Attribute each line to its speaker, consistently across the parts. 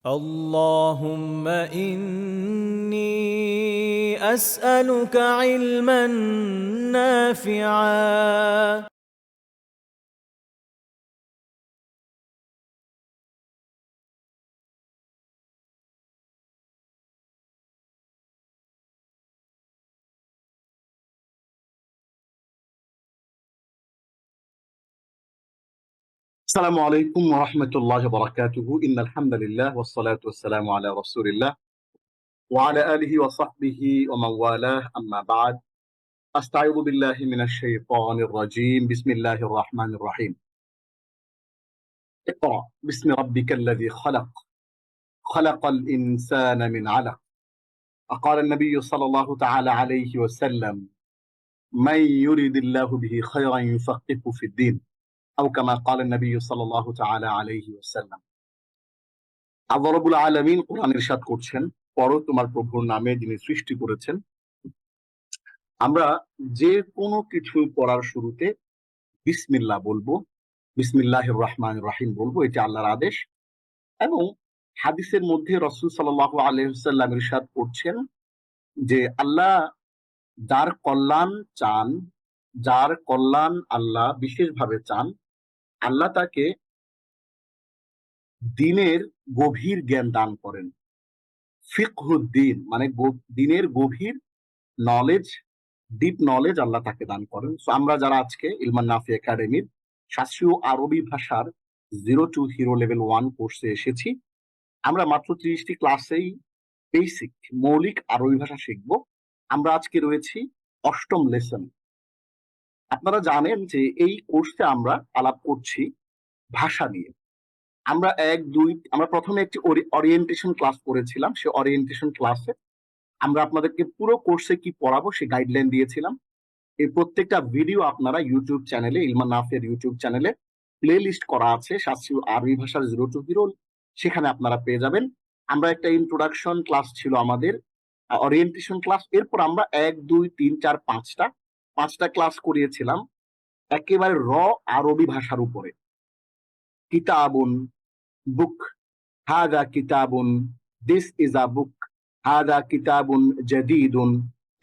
Speaker 1: اللهم إني أسألك علما نافعا.
Speaker 2: السلام عليكم ورحمة الله وبركاته إن الحمد لله والصلاة والسلام على رسول الله وعلى آله وصحبه ومن والاه أما بعد أستعيذ بالله من الشيطان الرجيم بسم الله الرحمن الرحيم اقرأ باسم ربك الذي خلق خلق الإنسان من علق وقال النبي صلى الله تعالى عليه وسلم من يريد الله به خيرا يفقهه في الدين أو كما قال النبي صلى الله تعالى عليه وسلم আল্লাহ রাব্বুল আলামিন কোরআনে ইরশাদ করছেন, পড়ো তোমার প্রভুর নামে যিনি সৃষ্টি করেছেন। আমরা যে কোনো কিছু পড়ার শুরুতে বিসমিল্লাহ বলবো, বিসমিল্লাহির রহমানির রহিম বলবো, এটা আল্লাহর আদেশ। এবং হাদিসের মধ্যে রাসূল সাল্লাল্লাহু আলাইহি ওয়াসাল্লাম ইরশাদ করছেন যে আল্লাহ যার কল্যাণ চান, যার কল্যাণ আল্লাহ বিশেষভাবে চান, আল্লাহ তাকে দ্বীনের গভীর জ্ঞান দান করেন। ফিকহুদ্দীন মানে দ্বীনের গভীর নলেজ, ডিপ নলেজ আল্লাহ তাকে দান করেন। সো আমরা যারা আজকে ইলমান নাফি একাডেমির শাস্ত্রীয় আরবি ভাষার 0 to হিরো লেভেল 1 কোর্সে এসেছি, আমরা মাত্র 30টি ক্লাসেই বেসিক মৌলিক আরবি ভাষা শিখব। আমরা আজকে রয়েছি 8ম লেসন। আপনারা জানেন যে এই কোর্সে আমরা আলাপ করছি ভাষা নিয়ে। আমরা প্রথমে একটি ওরিয়েন্টেশন ক্লাস করেছিলাম। সে ওরিয়েন্টেশন ক্লাসে আমরা আপনাদেরকে পুরো কোর্সে কি পড়াবো সে গাইডলাইন দিয়েছিলাম। এই প্রত্যেকটা ভিডিও আপনারা ইউটিউব চ্যানেলে, ইলমান নাফের ইউটিউব চ্যানেলে প্লে লিস্ট করা আছে শাস্ত্রীয় আরবি ভাষার 0 to হিরো, সেখানে আপনারা পেয়ে যাবেন। আমরা একটা ইন্ট্রোডাকশন ক্লাস ছিল আমাদের, ওরিয়েন্টেশন ক্লাস। এরপর আমরা 1 2 3 4 5টা ক্লাস করিয়েছিলাম একেবারে আরবি ভাষার উপরে। কিতাবুন, বুক, হাদা কিতাবুন, দিস ইজ আ বুক, হাদা কিতাবুন জাদীদুন,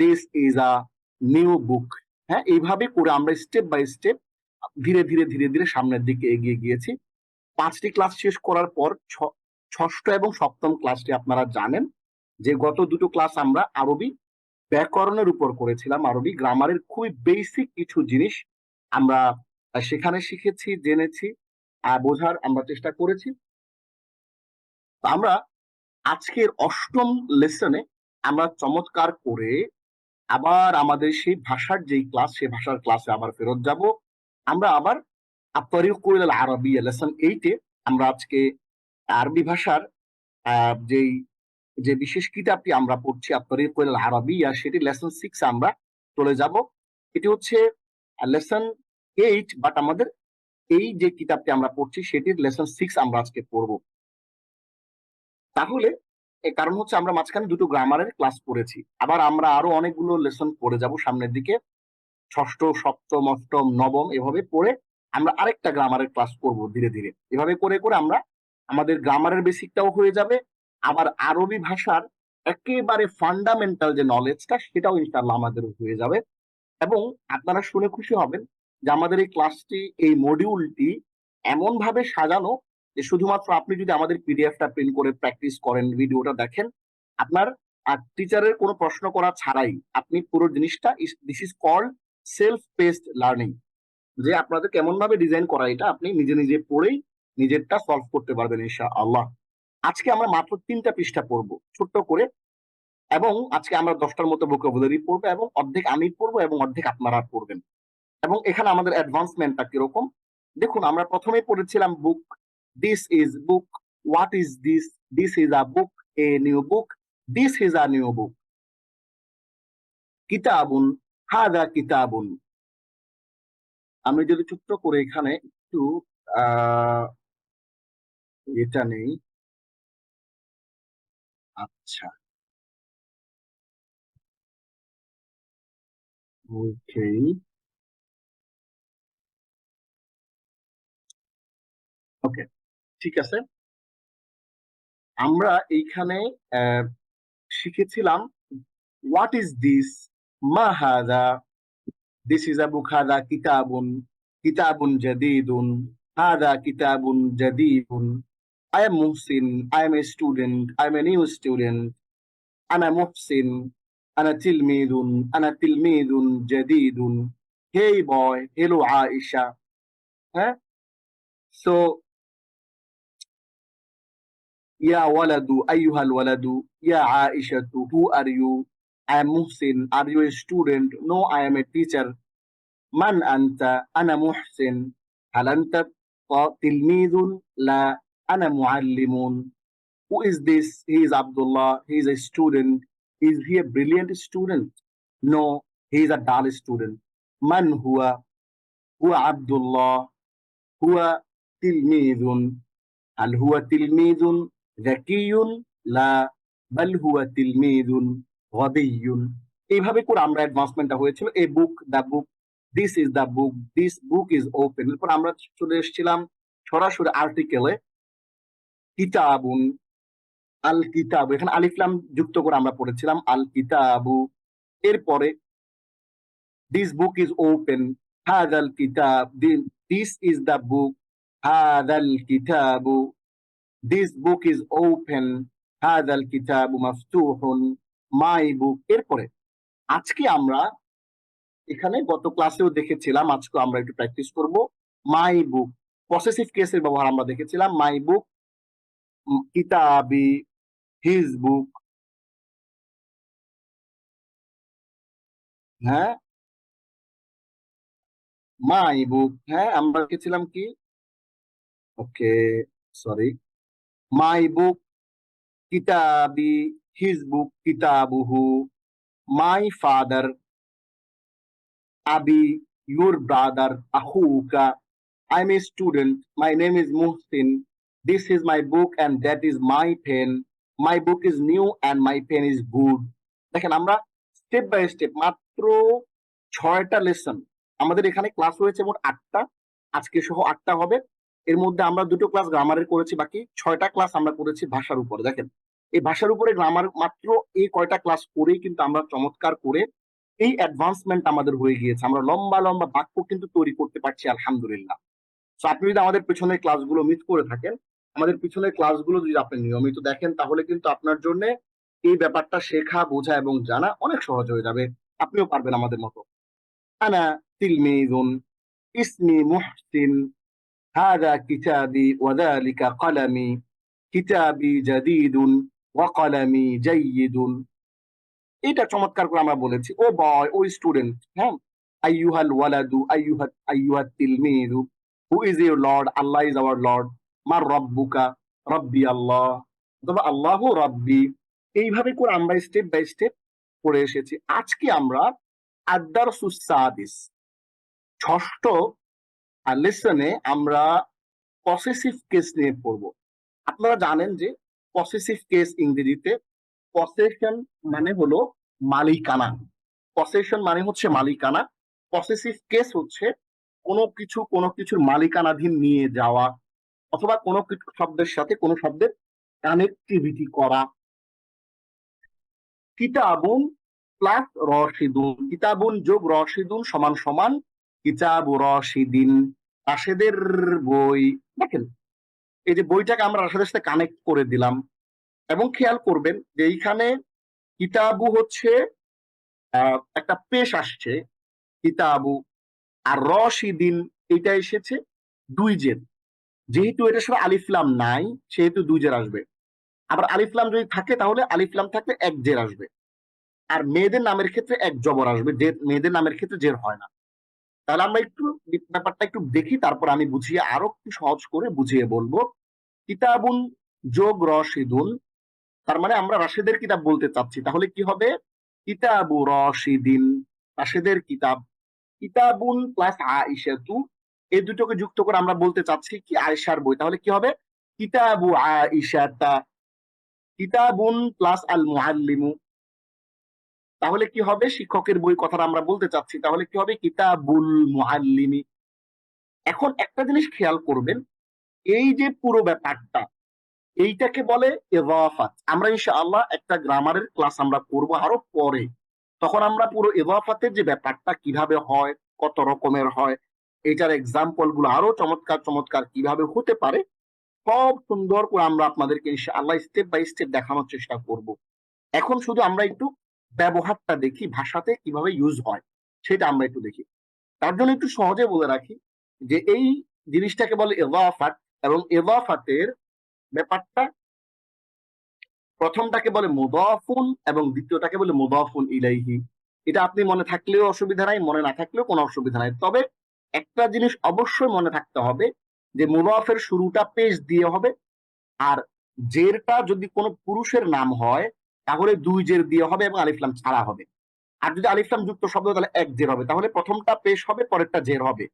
Speaker 2: this is a new book. হ্যাঁ, এইভাবে করে আমরা স্টেপ বাই স্টেপ ধীরে ধীরে ধীরে ধীরে সামনের দিকে এগিয়ে গিয়েছি। 5টি ক্লাস শেষ করার পর 6ষ্ঠ এবং 7ম ক্লাসটি আপনারা জানেন যে গত দুটো ক্লাস আমরা আরবি ব্যাকরণের উপর করেছিলাম। আরবি গ্রামারের খুবই বেসিক কিছু জিনিস আমরা সেখানে শিখেছি, জেনেছি, বোঝার আমরা চেষ্টা করেছি। আমরা আজকের 8ম লেসনে আমরা চমৎকার করে আবার আমাদের সেই ভাষার যেই ক্লাস, সেই ভাষার ক্লাসে আবার ফেরত যাব। আমরা আবার আত-তারিকুল ইলাল আরাবিয়্যা লেসন 8 এ আমরা আজকে আরবি ভাষার যেই যে বিশেষ কিতাবটি আমরা পড়ছি আত-তারিকুল ইলাল আরাবিয়্যা, সেটি লেসন 6 এ আমরা চলে যাব। এটি হচ্ছে লেসন 8, বাট আমাদের এই যে কিতাবটি আমরা পড়ছি সেটির লেসন 6 আমরা আজকে পড়ব। তাহলে কারণ হচ্ছে আমরা মাঝখানে দুটো গ্রামারের ক্লাস করেছি, আবার আমরা আরো অনেকগুলো লেসন পড়ে যাব সামনের দিকে। 6ষ্ঠ, 7ম, 8ম, 9ম এভাবে পড়ে আমরা আরেকটা গ্রামারের ক্লাস করব ধীরে ধীরে। এভাবে করে করে আমরা আমাদের গ্রামারের বেসিকটাও হয়ে যাবে, আবার আরবি ভাষার একেবারে ফান্ডামেন্টাল যে নলেজটা সেটাও ইনশাআল্লাহ আমাদের হয়ে যাবে। এবং আপনারা শুনে খুশি হবেন যে আমাদের এই ক্লাসটি, এই মডিউলটি এমন ভাবে সাজানো যে শুধুমাত্র আপনি যদি আমাদের পিডিএফটা প্রিন্ট করে প্র্যাকটিস করেন, ভিডিওটা দেখেন, আপনার টিচারের কোনো প্রশ্ন করা ছাড়াই আপনি পুরো জিনিসটা, this is called self paced learning, যে আপনাদের কেমন ভাবে ডিজাইন করা এটা আপনি নিজে নিজে পড়েই নিজেরটা সলভ করতে পারবেন ইনশাআল্লাহ। আজকে আমরা মাত্র 3টা পৃষ্ঠা পড়বো ছোট্ট করে, এবং আজকে আমরা 10টার মতো ভোকাবুলারি পড়বো, এবং অর্ধেক আমি পড়বো এবং অর্ধেক আপনারা পড়বেন। এবং এখানে আমাদের অ্যাডভান্সমেন্টটা কিরকম দেখুন। আমরা প্রথমেই পড়েছিলাম book, this is book, what is this, this is a book, a new book, this is a new book. কিতাবুন, হাদা কিতাবুন। আমি যদি ছোট্ট করে এখানে একটু আহ এটা নেই। আচ্ছা, ওকে, ওকে, ঠিক আছে। আমরা এইখানে শিখেছিলাম হোয়াট ইজ দিস, মা হাদা, দিস ইজ আ বুক, হাদা কিতাবুন, কিতাবুন জাদীদুন, হাদা কিতাবুন জাদীদুন, I am Muhsin, I am a student, I am a new student, আনা মুহসিন, আনা তিলমিদুন, আনা তিলমিদুন জাদীদুন, হেই বয়, হেলো আয়েশা। হ্যাঁ, সো ইয়া ওয়ালাদু আইয়ুহাল ওয়ালাদু, ইয়া আয়েশাতু, who are you, I am Muhsin, are you a student, no I am a teacher, মান আনতা, আনা মুহসিন, হাল আনতা তিলমিদুন, লা আনা মুআল্লিমুন, who is this? He is Abdullah, he is a student. Is he a brilliant student? No, he is a dull student. Man huwa? Huwa Abdullah, huwa tilmidun. هل هو تلميذ ذكي؟ لا، بل هو تلميذ غبي। এইভাবে করে আমরা অ্যাডভান্সমেন্টটা হয়েছিল। A book, the book, this is the book, this book is open. এরপর আমরা চলে এসেছিলাম সরাসরি আর্টিকেলে, কিতাবুন, আল কিতাব, এখানে আলিফ লাম যুক্ত করে আমরা পড়েছিলাম আল কিতাবু। এরপরে দিস বুক ইজ ওপেন, হাদাল কিতাব, দিস ইজ দ্য বুক, হাদাল কিতাবু, দিস বুক ইজ ওপেন, হাদাল কিতাবু মাফতুহুন, মাই বুক। এরপরে আজকে আমরা এখানে গত ক্লাসেও দেখেছিলাম, আজকে আমরা একটু প্র্যাকটিস করব। মাই বুক, পসেসিভ কেসের ব্যবহার আমরা দেখেছিলাম। মাই বুক, কিতাবি, হিজ বুক। হ্যাঁ, মাই বুক। হ্যাঁ, আমরা দেখেছিলাম কি, ওকে, সরি, মাই বুক, কিতাবি, হিজ বুক, কিতাবুহু, মাই ফাদার, আবি, your brother, akhuka, I'm a student, my name is Muhsin, this is my book and that is my pen, my book is new and my pen is good। দেখেন আমরা step by step মাত্র 6টা lesson, আমাদের এখানে class হয়েছে মোট 8টা, আজকে সহ 8টা হবে। এর মধ্যে আমরা 2টো ক্লাস গ্রামারের করেছি, বাকি 6টা ক্লাস আমরা করেছি ভাষার উপরে। দেখেন এই ভাষার উপরে গ্রামার মাত্র এই কয়টা ক্লাস করেই কিন্তু আমরা চমৎকার করে এই অ্যাডভান্সমেন্ট আমাদের হয়ে গিয়েছে। আমরা লম্বা লম্বা বাক্য কিন্তু তৈরি করতে পারছি, আলহামদুলিল্লাহ। তো আপনি যদি আমাদের পিছনের ক্লাসগুলো মিস করে থাকেন, আমাদের পিছনের ক্লাসগুলো যদি আপনি নিয়মিত দেখেন, তাহলে কিন্তু আপনার জন্য এই ব্যাপারটা শেখা, বোঝা এবং জানা অনেক সহজ হয়ে যাবে। আপনিও পারবেন আমাদের মতো। আনা তিলমিযুন, ইসমি মুহসিন, হাযা কিতাবি ওয়া যালিকা কলামি, কিতাবি জাদীদুন ওয়া কলামি জাইয়িদুন। এটা চমৎকার করে আমরা বলেছি। ও বয়, ও স্টুডেন্ট, হ্যাঁ, আইয়ুহাল ওয়ালাদু, আইয়ুহাত তিলমিযু, who is your lord? Allah is our lord. মার রব্বুকা? রব্বি আল্লাহ, অথবা আল্লাহু রব্বি। এইভাবে করে আমরা স্টেপ বাই স্টেপ পড়ে এসেছি। আজকে আমরা আদ-দারসুস সাদিস, 6ষ্ঠ লেসনে আমরা পসেসিভ কেস নিয়ে পড়ব। আপনারা জানেন যে পসেসিভ কেস ইংরেজিতে পসেশন মানে হলো মালিকানা। পসেশন মানে হচ্ছে মালিকানা। পসেসিভ কেস হচ্ছে কোনো কিছুর মালিকানাধীন নিয়ে যাওয়া, অথবা কোনো শব্দের সাথে কোনো শব্দের কানেক্টিভিটি করা। কিতাবুন প্লাস রশিদুন, কিতাবুন যোগ রশিদুন সমান সমান কিতাবু রশিদিন, রাশেদের বই। দেখেন এই যে বইটাকে আমরা রাশেদের সাথে কানেক্ট করে দিলাম, এবং খেয়াল করবেন যে এইখানে কিতাবু হচ্ছে একটা পেশ আসছে, কিতাবু, আর রশিদিন এটা এসেছে 2 জের। যেহেতু এটা সাথে আলিফলাম নাই, সেহেতু 2 জের আসবে। আবার আলিফলাম যদি থাকে, তাহলে আলিফলাম থাকলে 1 জের আসবে। আর মেয়েদের নামের ক্ষেত্রে 1 জবর আসবে, যে মেয়েদের নামের ক্ষেত্রে জের হয় না। তাহলে আমরা একটু ব্যাপারটা একটু দেখি, তারপর আমি বুঝিয়ে আরো একটু সহজ করে বুঝিয়ে বলবো। কিতাবুন যোগ রশিদুন, তার মানে আমরা রাশেদের কিতাব বলতে চাচ্ছি, তাহলে কি হবে? কিতাবু রশিদিন, রাশেদের কিতাব। কিতাবুন প্লাস আয়েশাতু, এই দুটোকে যুক্ত করে আমরা বলতে চাচ্ছি কি আয়েশার বই, তাহলে কি হবে? কিতাবু আয়েশাতা। কিতাবুন প্লাস আল মুআল্লিমু, তাহলে কি হবে? শিক্ষকের বই কথাটা আমরা বলতে চাচ্ছি, তাহলে কি হবে? কিতাবুল মুআল্লিমি। এখন একটা জিনিস খেয়াল করবেন, এই যে পুরো ব্যাপারটা, এইটাকে বলে ইদাফাত। আমরা ইনশাআল্লাহ একটা গ্রামারের ক্লাস আমরা করব আরো পরে, তখন আমরা পুরো ইদাফাতের যে ব্যাপারটা কিভাবে হয়, কত রকমের হয়, এটার এক্সাম্পল গুলো আরো চমৎকার চমৎকার কিভাবে হতে পারে, সব সুন্দর করে আমরা আপনাদেরকে ইনশাআল্লাহ স্টেপ বাই স্টেপ দেখানোর চেষ্টা করব। এখন শুধু আমরা একটু ব্যবহারটা দেখি, ভাষাতে কিভাবে ইউজ হয় সেটা আমরা একটু দেখি। তার জন্য একটু সহজে বলে রাখি যে এই জিনিসটাকে বলে ইদাফাত, এবং ইদাফাতের ব্যাপারটা প্রথমটাকে বলে মুদাফুন এবং দ্বিতীয়টাকে বলে মুদাফুন ইলাইহি। এটা আপনি মনে থাকলেও অসুবিধা নাই, মনে না থাকলেও কোনো অসুবিধা নাই। তবে একটা জিনিস অবশ্যই মনে থাকতে হবে যে মুদাফের শুরুটা পেশ দিয়ে হবে, আর জেরটা যদি কোনো পুরুষের নাম হয় তাহলে দুই জের দিয়ে হবে এবং আলিফ লাম ছাড়া হবে। আর যদি আলিফ লাম যুক্ত শব্দ তাহলে এক জের হবে, তাহলে প্রথমটা পেশ হবে পরেরটা জের হবে।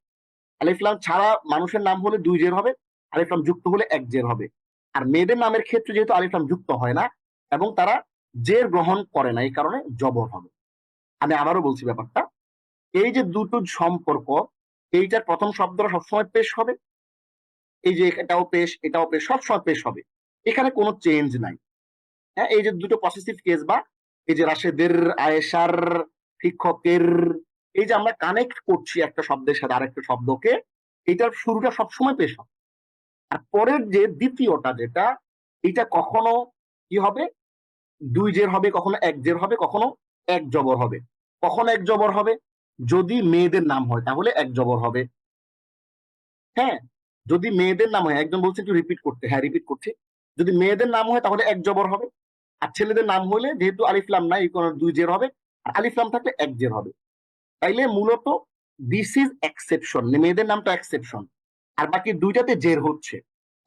Speaker 2: আলিফ লাম ছাড়া মানুষের নাম হলে দুই জের হবে, আলিফ লাম যুক্ত হলে এক জের হবে। আর মেয়েদের নামের ক্ষেত্রে যেহেতু আলিফ লাম যুক্ত হয় না এবং তারা জের গ্রহণ করে না, এই কারণে জবর হবে। আমি আবারও বলছি ব্যাপারটা, এই যে দুটো সম্পর্ক, এইটার প্রথম শব্দটা সবসময় পেশ হবে, এই যে এটাও পেশ সবসময় পেশ হবে, এখানে কোনো চেঞ্জ নাই। হ্যাঁ, এই যে দুটো পসেসিভ কেস বা এই যে রাশেদের, আয়েশার, শিক্ষকের, এই যে আমরা কানেক্ট করছি একটা শব্দের সাথে আরেকটা শব্দকে, এটার শুরুটা সবসময় পেশ হবে। আর পরের যে দ্বিতীয়টা যেটা, এটা কখনো কি হবে, দুই জের হবে, কখনো এক জের হবে, কখনো এক জবর হবে। কখনো এক জবর হবে যদি মেয়েদের নাম হয় তাহলে এক জবর হবে। হ্যাঁ, যদি মেয়েদের নাম হয়, একজন বলছে একটু রিপিট করতে, হ্যাঁ রিপিট করছি, যদি মেয়েদের নাম হয় তাহলে এক জবর হবে। আর ছেলেদের নাম হলে যেহেতু আলিফলাম নাই, কোনো দুই জের হবে, আর আলিফলাম থাকলে এক জের হবে। তাইলে মূলত দিস ইজ এক্সেপশন, মেয়েদের নামটা এক্সেপশন, আর বাকি দুইটাতে জের হচ্ছে।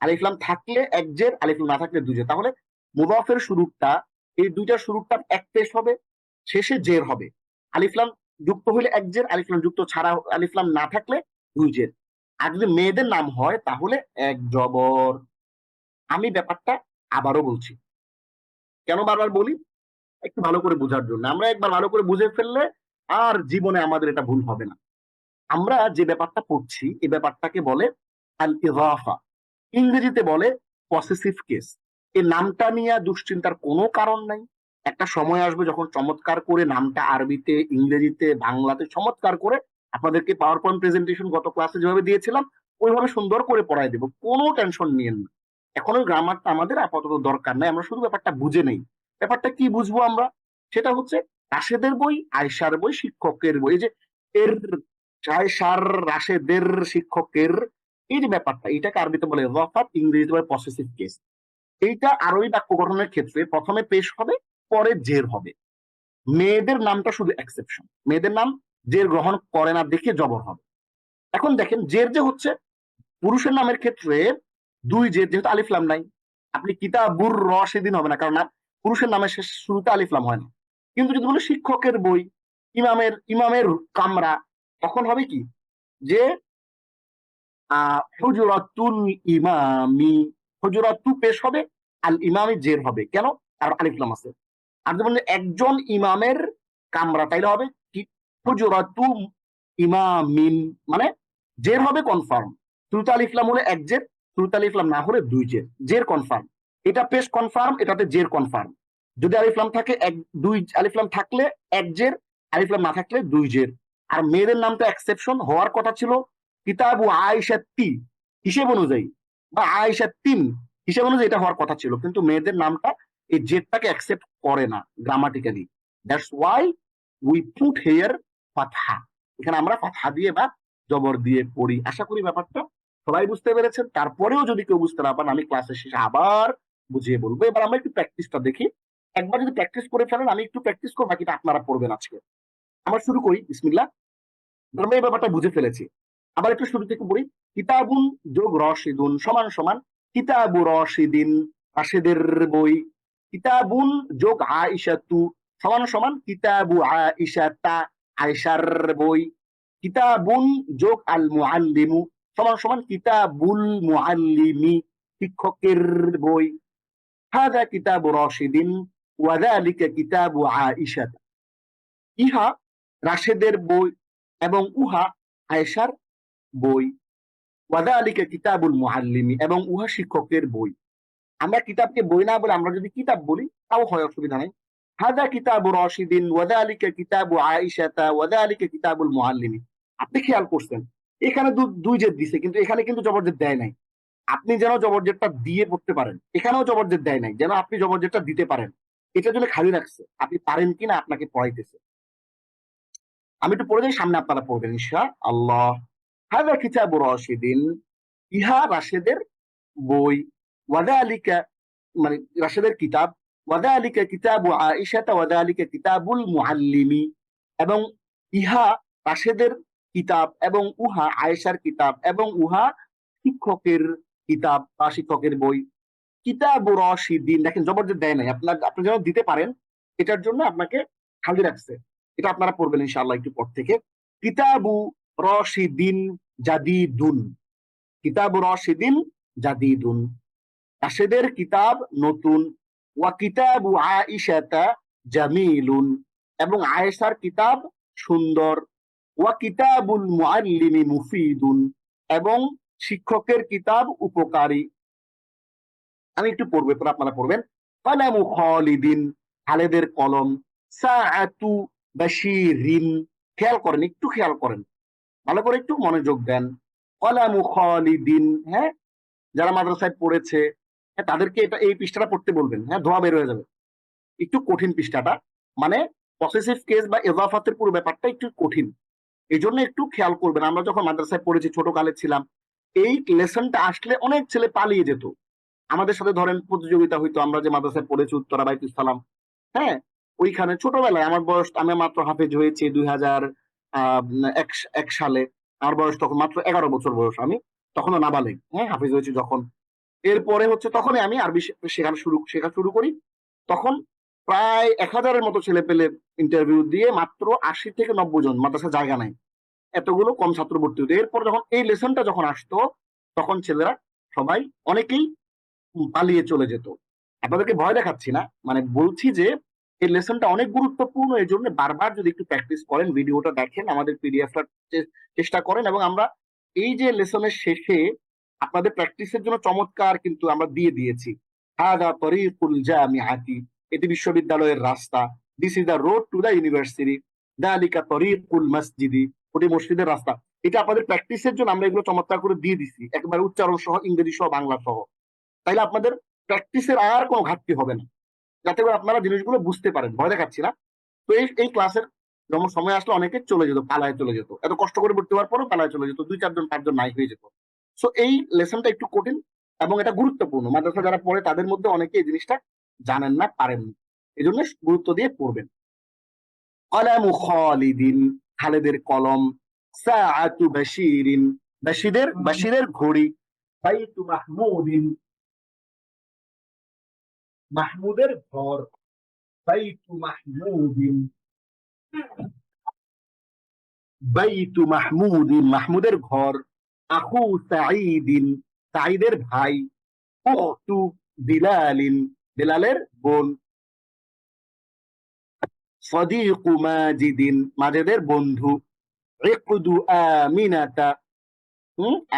Speaker 2: আলিফলাম থাকলে এক জের, আলিফলাম না থাকলে দুই জের। তাহলে মুদাফের শুরুটা, এই দুইটার শুরুটা এক পেশ হবে, শেষে জের হবে। আলিফলাম যুক্ত হইলে এক জের, আলিফলাম যুক্ত ছাড়া, আলিফলাম না থাকলে দুই জের। আর যদি মেয়েদের নাম হয় তাহলে এক জবর। আমি ব্যাপারটা আবারও বলছি, কেন বারবার বলি, একটু ভালো করে বোঝার জন্য। আমরা একবার ভালো করে বুঝে ফেললে আর জীবনে আমাদের এটা ভুল হবে না। আমরা যে ব্যাপারটা পড়ছি এই ব্যাপারটাকে বলে আল ইদাফা, ইংরেজিতে বলে পসেসিভ কেস। এই নামটা নিয়ে দুশ্চিন্তার কোনো কারণ নাই। একটা সময় আসবে যখন চমৎকার করে নামটা আরবিতে, ইংরেজিতে, বাংলাতে চমৎকার করে আপনাদেরকে পাওয়ার পয়েন্ট প্রেজেন্টেশন গত ক্লাসে যেভাবে দিয়েছিলাম ওইভাবে সুন্দর করে পড়াই দেবো, কোনো টেনশন নিয়েন না। এখন ওই গ্রামারটা আমাদের আপাতত দরকার নাই, আমরা শুধু ব্যাপারটা বুঝে নেই। ব্যাপারটা কি বুঝবো আমরা, সেটা হচ্ছে রাশেদের বই, আয়সার বই, শিক্ষকের বই, এই যে এর আয়সার, রাশেদের, শিক্ষকের, এই যে ব্যাপারটা, এটাকে আরবিতে বলে ওয়াফাত, ইংরেজিতে বলে পসেসিভ কেস। এইটা আরোই বাক্য গঠনের ক্ষেত্রে প্রথমে পেশ হবে, পরে জের হবে। মেয়েদের নামটা শুধু এক্সেপশন, মেয়েদের নাম জের গ্রহণ করে না দেখে জবর হবে। এখন দেখেন জের যে হচ্ছে পুরুষের নামের ক্ষেত্রে দুই জের, যেহেতু আলিফলাম নাই, আপনি কিতাবুর রশিদিন হবে না, কারণ পুরুষের নামের শেষ শুরুতে আলিফলাম হয় না। কিন্তু যদি বলে শিক্ষকের বই, ইমামের ইমামের কামরা, তখন হবে কি যে হুজরাতুল ইমামি, হুজরাতু পেশ হবে, আল ইমামি জের হবে, কেন, আর আলিফলাম আছে। আর যেমন একজন ইমামের কামরা, তাইলে হবে কি হুজরাতু ইমামিন, মানে জের হবে কনফার্ম। শুরুতে আলিফলাম হলে এক জের, শুরুতে আলিফলাম না হলে দুই জের, জের কনফার্ম। এটা পেশ কনফার্ম, এটাতে জের কনফার্ম। যদি আলিফলাম থাকে এক, দুই আলিফলাম থাকলে এক জের, আলিফলাম না থাকলে দুই জের। আর মেয়েদের নামটা এক্সেপশন হওয়ার কথা ছিল কিতাবু আয়েশাতি হিসেব অনুযায়ী, বা আয়েশাতিন হিসেব অনুযায়ী এটা হওয়ার কথা ছিল, কিন্তু মেয়েদের নামটা এই জেডটাকে অ্যাকসেপ্ট করে না গ্রামাটিক্যালি। That's why we put here ফাতহা, এখানে আমরা ফাতহা দিয়ে বা জবর দিয়ে পড়ি। আশা করি ব্যাপারটা সবাই বুঝতে পেরেছেন। তারপরেও যদি কেউ বুঝতে না পারেন আমি ক্লাসের শেষে আবার বুঝিয়ে বলবো। এবার আমরা একটু প্র্যাকটিসটা দেখি। একবার যদি প্র্যাকটিস করে ফেলেন, আমি একটু প্র্যাকটিস করবো, বাকিটা আপনারা পড়বেন আজকে। আমরা শুরু করি, বিসমিল্লাহ। আমরা এই ব্যাপারটা বুঝে ফেলেছি, আবার একটু শুরু থেকে পড়ি। কিতাবুন যোগ রশিদুন সমান সমান কিতাবু রশিদিন, রাশেদের বই। কিতাবুন যোগ আয়েশাতু সমান সমান কিতাবু আয়েশাতা, আয়েশার বই। কিতাবুন যোগ আল মুআল্লিমু সমান সমান কিতাবুল মুআল্লিমি, শিক্ষকের বই। হাযা কিতাবু রশিদিন ওয়া যালিকা কিতাবু আয়েশাতা, ইহা রাশেদের বই এবং উহা আয়েশার বই। ওয়াযালিকা কিতাবুল মুআল্লিমি, এবং উহা শিক্ষকের বই। আমরা কিতাবকে বই না বলে আমরা যদি কিতাব বলি তাও হয়, অসুবিধা নাই। হাদা কিতাবু রাশিদিন ওয়াযালিকা কিতাবু আয়েশাতা ওয়াযালিকা কিতাবুল মুআল্লিমি। আপনি খেয়াল করছেন এখানে দুই জেদ দিছে, কিন্তু এখানে কিন্তু জবরজেদ দেয় নাই। আপনি যেন জবরজেদটা দিয়ে পড়তে পারেন, এখানেও জবরজেদ দেয় নাই, যেন আপনি জবরজেদটা দিতে পারেন। এটার জন্য খালি রাখছে, আপনি পারেন কিনা আপনাকে পড়াইতেছে। আমি একটু পড়ে যাই, সামনে আপনারা পড়বেন ইনশাআল্লাহ। হাদা কিতাবু রাশিদিন, ইহা রাশেদের বই, ওয়াযালিকা মানে রাশেদের কিতাব, ওয়াযালিকা কিতাবু আয়েশাতা ওয়াযালিকা কিতাবুল মুআল্লিমি, এবং ইহা রাশেদের কিতাব এবং উহা আয়েশার কিতাব এবং উহা শিক্ষকের কিতাব বা শিক্ষকের বই। কিতাবু রাশিদিন, দেখেন জবরদস্ত দেয় নাই, আপনি যেন দিতে পারেন এটার জন্য আপনাকে খালি রাখছে। এটা আপনারা পড়বেন ইনশাআল্লাহ একটু পর থেকে। কিতাবু রাশিদিন জাদিদুন, কিতাবু রাশিদিন জাদিদুন, রাশেদের কিতাব নতুন। ওয়া কিতাবু আয়েশাতা জামিলুন, এবং আয়েশার কিতাব সুন্দর। ওয়া কিতাবুল মুআল্লিমি মুফিদুন, এবং শিক্ষকের কিতাব উপকারী। আমি একটু পড়বো, এরপর আপনারা পড়বেন। কলামু খালিদিন, খালেদের কলম। সাআতু বাশিরিন, খেয়াল করেন, একটু খেয়াল করেন, ভালো করে একটু মনোযোগ দেন। কলামু খালিদিন, হ্যাঁ, যারা মাদ্রাসায় পড়েছে হ্যাঁ তাদেরকে এটা এই পৃষ্ঠাটা পড়তে বলবেন, হ্যাঁ ধোয়া বের হয়ে যাবে। একটু কঠিন পৃষ্ঠাটা, মানে পসেসিভ কেস বা এজাফাতের পুরো ব্যাপারটা একটু কঠিন, এই জন্য একটু খেয়াল করবেন। আমরা যখন মাদ্রাসায় পড়েছি, ছোট কালে ছিলাম, এই লেসনটা আসলে অনেক ছেলে পালিয়ে যেত। আমাদের সাথে ধরেন প্রতিযোগিতা হইতো, আমরা যে মাদ্রাসায় পড়েছি উত্তরা বাইতুল সালাম, হ্যাঁ, ওইখানে ছোটবেলায় আমার বয়স, আমি মাত্র হাফেজ হয়েছি 2001 সালে। আমার বয়স তখন মাত্র 11 বছর বয়স, আমি তখনও নাবালেগ, হ্যাঁ হাফেজ হয়েছি যখন। এরপরে হচ্ছে তখনই আমি আরবি শেখা শুরু করি। তখন প্রায় 1000-এর মতো ছেলে পেলে ইন্টারভিউ দিয়ে মাত্র 80 থেকে 90 জন, মাদ্রাসা জায়গা নাই, এতগুলো কম ছাত্র ভর্তি হতো। এরপর যখন এই লেসনটা যখন আসতো, তখন ছেলেরা সবাই অনেকেই পালিয়ে চলে যেত। আপনাদেরকে ভয় দেখাচ্ছি না, মানে বলছি যে এই লেসনটা অনেক গুরুত্বপূর্ণ, এই জন্য বারবার যদি একটু প্র্যাকটিস করেন, ভিডিওটা দেখেন, আমাদের পিডিএফটা চেষ্টা করেন, এবং আমরা এই যে লেসনের শেষে আপনাদের প্র্যাকটিসের জন্য চমৎকার কিন্তু আমরা দিয়ে দিয়েছি। হাদা তরিকুল জামিআতি, এটি বিশ্ববিদ্যালয়ের রাস্তা। This is the road to the university. দালিকা তরিকুল মসজিদি, ওটি মসজিদের রাস্তা। এটা আপনাদের প্র্যাকটিসের জন্য আমরা এগুলো চমৎকার করে দিয়ে দিছি, একেবারে উচ্চারণ সহ, ইংরেজি সহ, বাংলা সহ। তাইলে আপনাদের প্র্যাকটিসের আর কোনো ঘাটতি হবে না, যাতে করে আপনারা জিনিসগুলো বুঝতে পারেন। ভয় দেখাচ্ছি না। তো এই ক্লাসের যেমন সময় আসলে অনেকে চলে যেত, পালায় চলে যেত, এত কষ্ট করে ভর্তি হওয়ার পরও পালায় চলে যেত, 2-4 জন 5 জন নাই হয়ে যেত। সো এই লেসনটা একটু কঠিন এবং এটা গুরুত্বপূর্ণ। মাদ্রাসা যারা পড়ে তাদের মধ্যে অনেকে এই জিনিসটা জানেন না, পারেন না, এই জন্য গুরুত্ব দিয়ে পড়বেন। কলামু খালিদিন, খালেদের কলম। সাআতু বাশিরিন, বাশিরের ঘড়ি। বাইতু মাহমুদিন, মাহমুদের ঘর। বাইতু মাহমুদিন, বাইতু মাহমুদিন, মাহমুদের ঘর। আখু সাঈদিন, সাঈদের ভাই। উখতু বিলালিন, বিলালের বোন। সদীকু মাজিদিন, মাজেদের বন্ধু। ইকদু আমিনাতা,